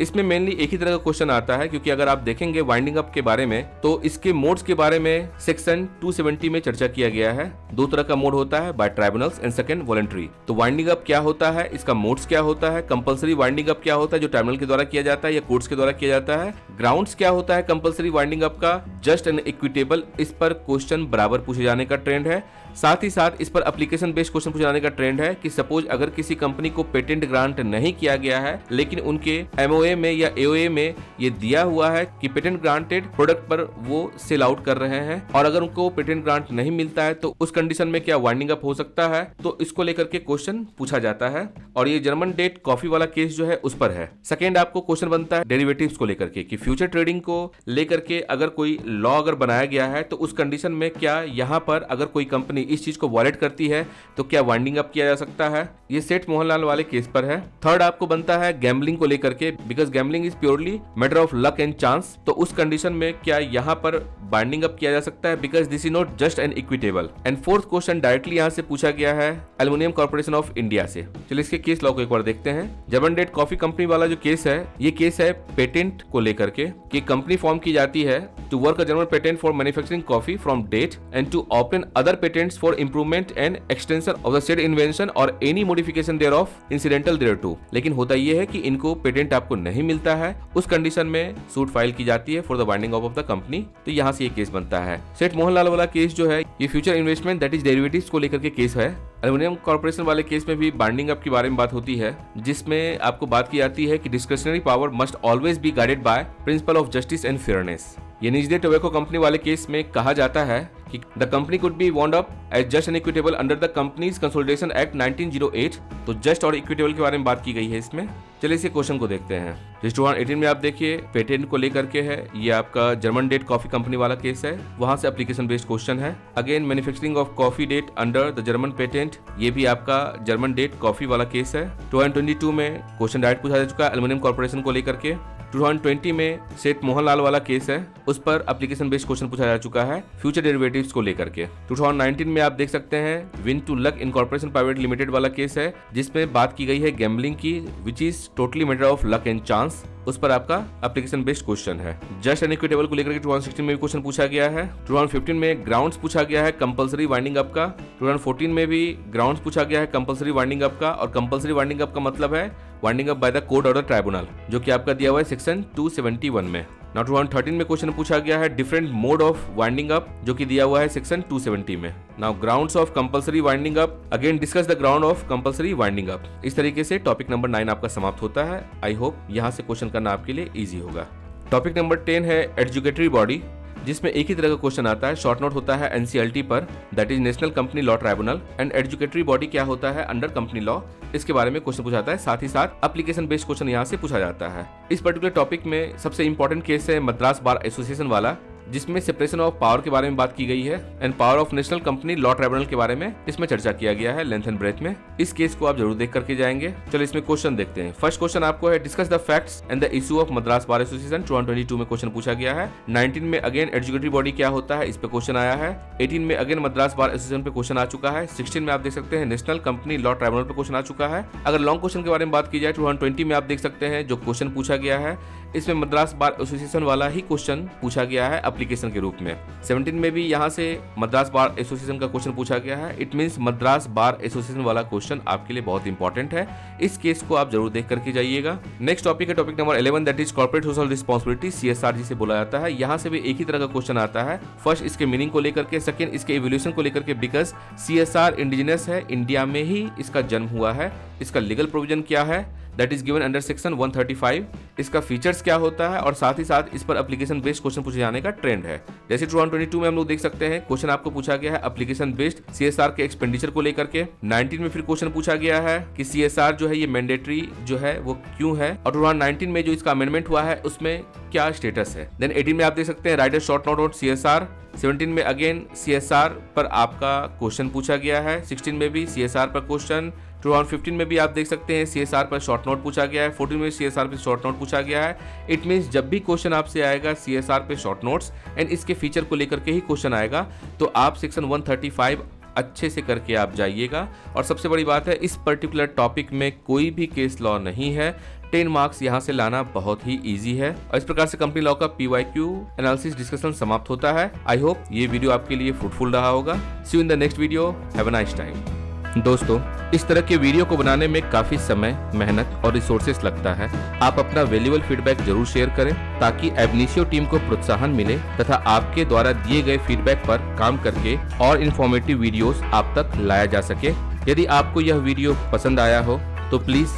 इसमें मेनली एक ही तरह का क्वेश्चन आता है, क्योंकि अगर आप देखेंगे वाइंडिंग अप के बारे में तो इसके मोड्स के बारे में सेक्शन 270 में चर्चा किया गया है। दो तरह का मोड होता है, by tribunals and second voluntary. तो वाइंडिंग अप क्या होता है, इसका मोड्स क्या होता है, कंपलसरी वाइंडिंग अप क्या होता है जो ट्राइब्यूनल के द्वारा किया जाता है या कोर्ट्स के द्वारा किया जाता है, ग्राउंड्स क्या होता है कंपलसरी वाइंडिंग अप का, जस्ट एंड इक्विटेबल, इस पर क्वेश्चन बराबर पूछे जाने का ट्रेंड है। साथ ही साथ इस पर एप्लीकेशन बेस्ड क्वेश्चन पूछे जाने का ट्रेंड है कि सपोज अगर किसी कंपनी को पेटेंट ग्रांट नहीं किया गया है लेकिन उनके एमओए में या एओए में ये दिया हुआ है कि पेटेंट ग्रांटेड प्रोडक्ट पर वो सेल आउट कर रहे हैं और अगर उनको पेटेंट ग्रांट नहीं मिलता है तो उस कंडीशन में क्या वाइंडिंग अप हो सकता है, तो इसको लेकर के क्वेश्चन पूछा जाता है। और ये जर्मन डेट कॉफी वाला केस जो है उस पर है। सेकेंड आपको क्वेश्चन बनता है डेरिवेटिव्स को लेकर के कि फ्यूचर ट्रेडिंग को लेकर के अगर कोई लॉ अगर बनाया गया है तो उस कंडीशन में क्या यहाँ पर अगर कोई कंपनी इस चीज को वॉलेट करती है तो क्या वाइंडिंग अप किया जा सकता है। ये सेठ मोहनलाल वाले केस पर है। थर्ड आपको बनता है गैम्बलिंग को लेकर के, because gambling is purely matter of luck and chance, तो उस कंडीशन में क्या यहाँ पर बाइंडिंग अप किया जा सकता है, because this is not just and equitable. And fourth question directly यहाँ से पूछा गया है एल्युमिनियम कॉर्पोरेशन ऑफ इंडिया से। चलिए इसके केस लॉ को एक बार देखते हैं। जर्मन डेट कॉफी कंपनी वाला जो केस है, ये केस है पेटेंट को लेकर के कि कंपनी फॉर्म की जाती है to work a German patent for manufacturing coffee from date and to obtain other patents for improvement and extension of the said invention और any modification thereof incidental thereto. लेकिन होता यह है कि इनको पेटेंट आपको नहीं मिलता है, उस कंडीशन में सूट फाइल की जाती है for the winding of the company. तो यहाँ से ये केस बनता है। सेठ मोहनलाल वाला केस जो है ये future investment that is derivatives को लेकर के केस है। एल्युमिनियम कॉर्पोरेशन वाले केस में भी बाइंडिंग अप के बारे में बात होती है, जिसमें आपको बात की जाती है कि discretionary power must always be guided by principle of justice and fairness. ये निजदे टोबैको कंपनी वाले केस में कहा जाता है कि the company could be wound up as just and equitable under the Companies Consolidation Act 1908। तो जस्ट और इक्विटेबल के बारे में बात की गई है इसमें। चलिए इसे क्वेश्चन को देखते हैं। रजिस्टर 118 में आप देखिए पेटेंट को लेकर के है, ये आपका जर्मन डेट कॉफी कंपनी वाला केस है, वहां से एप्लीकेशन बेस्ड क्वेश्चन है। Again manufacturing of coffee date under the German patent, ये भी आपका जर्मन डेट कॉफी वाला केस है। 2022 में क्वेश्चन डायरेक्ट पूछा जा चुका है एल्युमिनियम कॉर्पोरेशन को लेकर के। 2020 में सेठ मोहनलाल वाला केस है, उस पर एप्लीकेशन बेस्ड क्वेश्चन पूछा जा चुका है फ्यूचर डेरिवेटिव्स को लेकर के। 2019 में आप देख सकते हैं win to luck incorporation private limited वाला केस है, जिसमें बात की गई है गैम्बलिंग की, which is totally matter of luck and chance, उस पर आपका एप्लीकेशन बेस्ड क्वेश्चन है। जस्ट एंड इक्विटेबल को लेकर के 2016 में भी क्वेश्चन पूछा गया है। 2015 में ग्राउंड्स पूछा गया है कंपलसरी वाइंडिंग अप का। 2014 में भी ग्राउंड्स पूछा गया है कंपलसरी वाइंडिंग अप का, और कंपलसरी वाइंडिंग अप का मतलब है winding up by the court order tribunal, जो कि आपका दिया हुआ है सेक्शन 271 में। नाउ 2013 में क्वेश्चन पूछा गया है different mode of winding up, जो कि दिया हुआ है सेक्शन 270 में। Now grounds of compulsory winding up, again discuss the ground of compulsory winding up. इस तरीके से टॉपिक नंबर 9 आपका समाप्त होता है। आई होप यहाँ से क्वेश्चन करना आपके लिए इजी होगा। टॉपिक नंबर 10 है एडजुकेटरी बॉडी, जिसमें एक ही तरह का क्वेश्चन आता है, शॉर्ट नोट होता है एनसीएलटी पर, that is national company law tribunal. And adjudicatory body क्या होता है अंडर कंपनी लॉ, इसके बारे में क्वेश्चन पूछा जाता है। साथ ही साथ एप्लीकेशन बेस्ड क्वेश्चन यहाँ से पूछा जाता है। इस पर्टिकुलर टॉपिक में सबसे इंपॉर्टेंट केस है मद्रास बार एसोसिएशन वाला, जिसमें सेपरेशन ऑफ पावर के बारे में बात की गई है and power of national company law tribunal के बारे में इसमें चर्चा किया गया है लेंथ एंड ब्रेथ में। इस केस को आप जरूर देख करके जाएंगे। चलो इसमें क्वेश्चन देखते हैं। फर्स्ट क्वेश्चन आपको है discuss the facts and the issue of Madras bar association. 2022 में क्वेश्चन पूछा गया है। 19 में अगेन एडजुकेटरी बॉडी क्या होता है, इस पे क्वेश्चन आया है। 18 में अगेन मद्रास बार एसोसिएशन पे क्वेश्चन आ चुका है। 16 में आप देख सकते हैं नेशनल कंपनी लॉ ट्राइब्यूनल पे क्वेश्चन आ चुका है। अगर लॉन्ग क्वेश्चन के बारे में बात की जाए 2020 में आप देख सकते हैं जो क्वेश्चन पूछा गया है, इसमें मद्रास बार एसोसिएशन वाला ही क्वेश्चन पूछा गया है एप्लीकेशन के रूप में। 17 में भी यहाँ से मद्रास बार एसोसिएशन का क्वेश्चन पूछा गया है। It means Madras bar association वाला क्वेश्चन आपके लिए बहुत इंपॉर्टेंट है। इस केस को आप जरूर देख करके जाइएगा। नेक्स्ट टॉपिक है topic number 11, that is corporate social responsibility, CSR जिसे बोला जाता है। यहाँ से भी एक ही तरह का क्वेश्चन आता है। फर्स्ट इसके मीनिंग को लेकर के, सेकंड इसके इवोल्यूशन को लेकर के, बिकॉज सीएसआर इंडिजिनस है, इंडिया में ही इसका जन्म हुआ है। इसका लीगल प्रोविजन क्या है, that is given under section 135। इसका फीचर्स क्या होता है, और साथ ही साथ इस पर एप्लीकेशन बेस्ड क्वेश्चन पूछे जाने का ट्रेंड है। जैसे 2022 में हम लोग देख सकते हैं क्वेश्चन आपको पूछा गया है एप्लीकेशन बेस्ड सीएसआर के एक्सपेंडिचर को लेकर के। 19 में फिर क्वेश्चन पूछा गया है कि सीएसआर जो है ये मैंडेटरी जो है वो क्यों है, और 2019 में जो इसका अमेंडमेंट हुआ है उसमें क्या स्टेटस है। देन 18 में आप देख सकते हैं right a short note on CSR. 17 में अगेन सीएसआर पर आपका क्वेश्चन पूछा गया है। 16 में भी सीएसआर पर क्वेश्चन। 2015 में भी आप देख सकते हैं सीएसआर पर शॉर्ट नोट पूछा गया है। 14 में सीएसआर पर शॉर्ट नोट पूछा गया है। इट मींस जब भी क्वेश्चन आपसे आएगा सीएसआर पे शॉर्ट नोट्स एंड इसके फीचर को लेकर के ही क्वेश्चन आएगा, तो आप सेक्शन 135 अच्छे से करके आप जाइएगा। और सबसे बड़ी बात है इस पर्टिकुलर टॉपिक में कोई भी केस लॉ नहीं है, 10 मार्क्स यहाँ से लाना बहुत ही इजी है। और इस प्रकार से कंपनी लॉ का PYQ एनालिसिस डिस्कशन समाप्त होता है। आई होप ये वीडियो आपके लिए फ्रूटफुल रहा होगा। See you in the next video. Have a nice time. दोस्तों, इस तरह के वीडियो को बनाने में काफी समय, मेहनत और रिसोर्सेस लगता है। आप अपना वैल्यूएबल फीडबैक जरूर शेयर करें ताकि एबनिशियो टीम को प्रोत्साहन मिले तथा आपके द्वारा दिए गए फीडबैक पर काम करके और इन्फॉर्मेटिव वीडियोस आप तक लाया जा सके। यदि आपको यह वीडियो पसंद आया हो तो please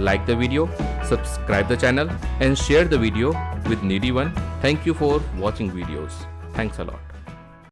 like the video, subscribe the channel and share the video with needy one. Thank you for watching videos. Thanks a lot.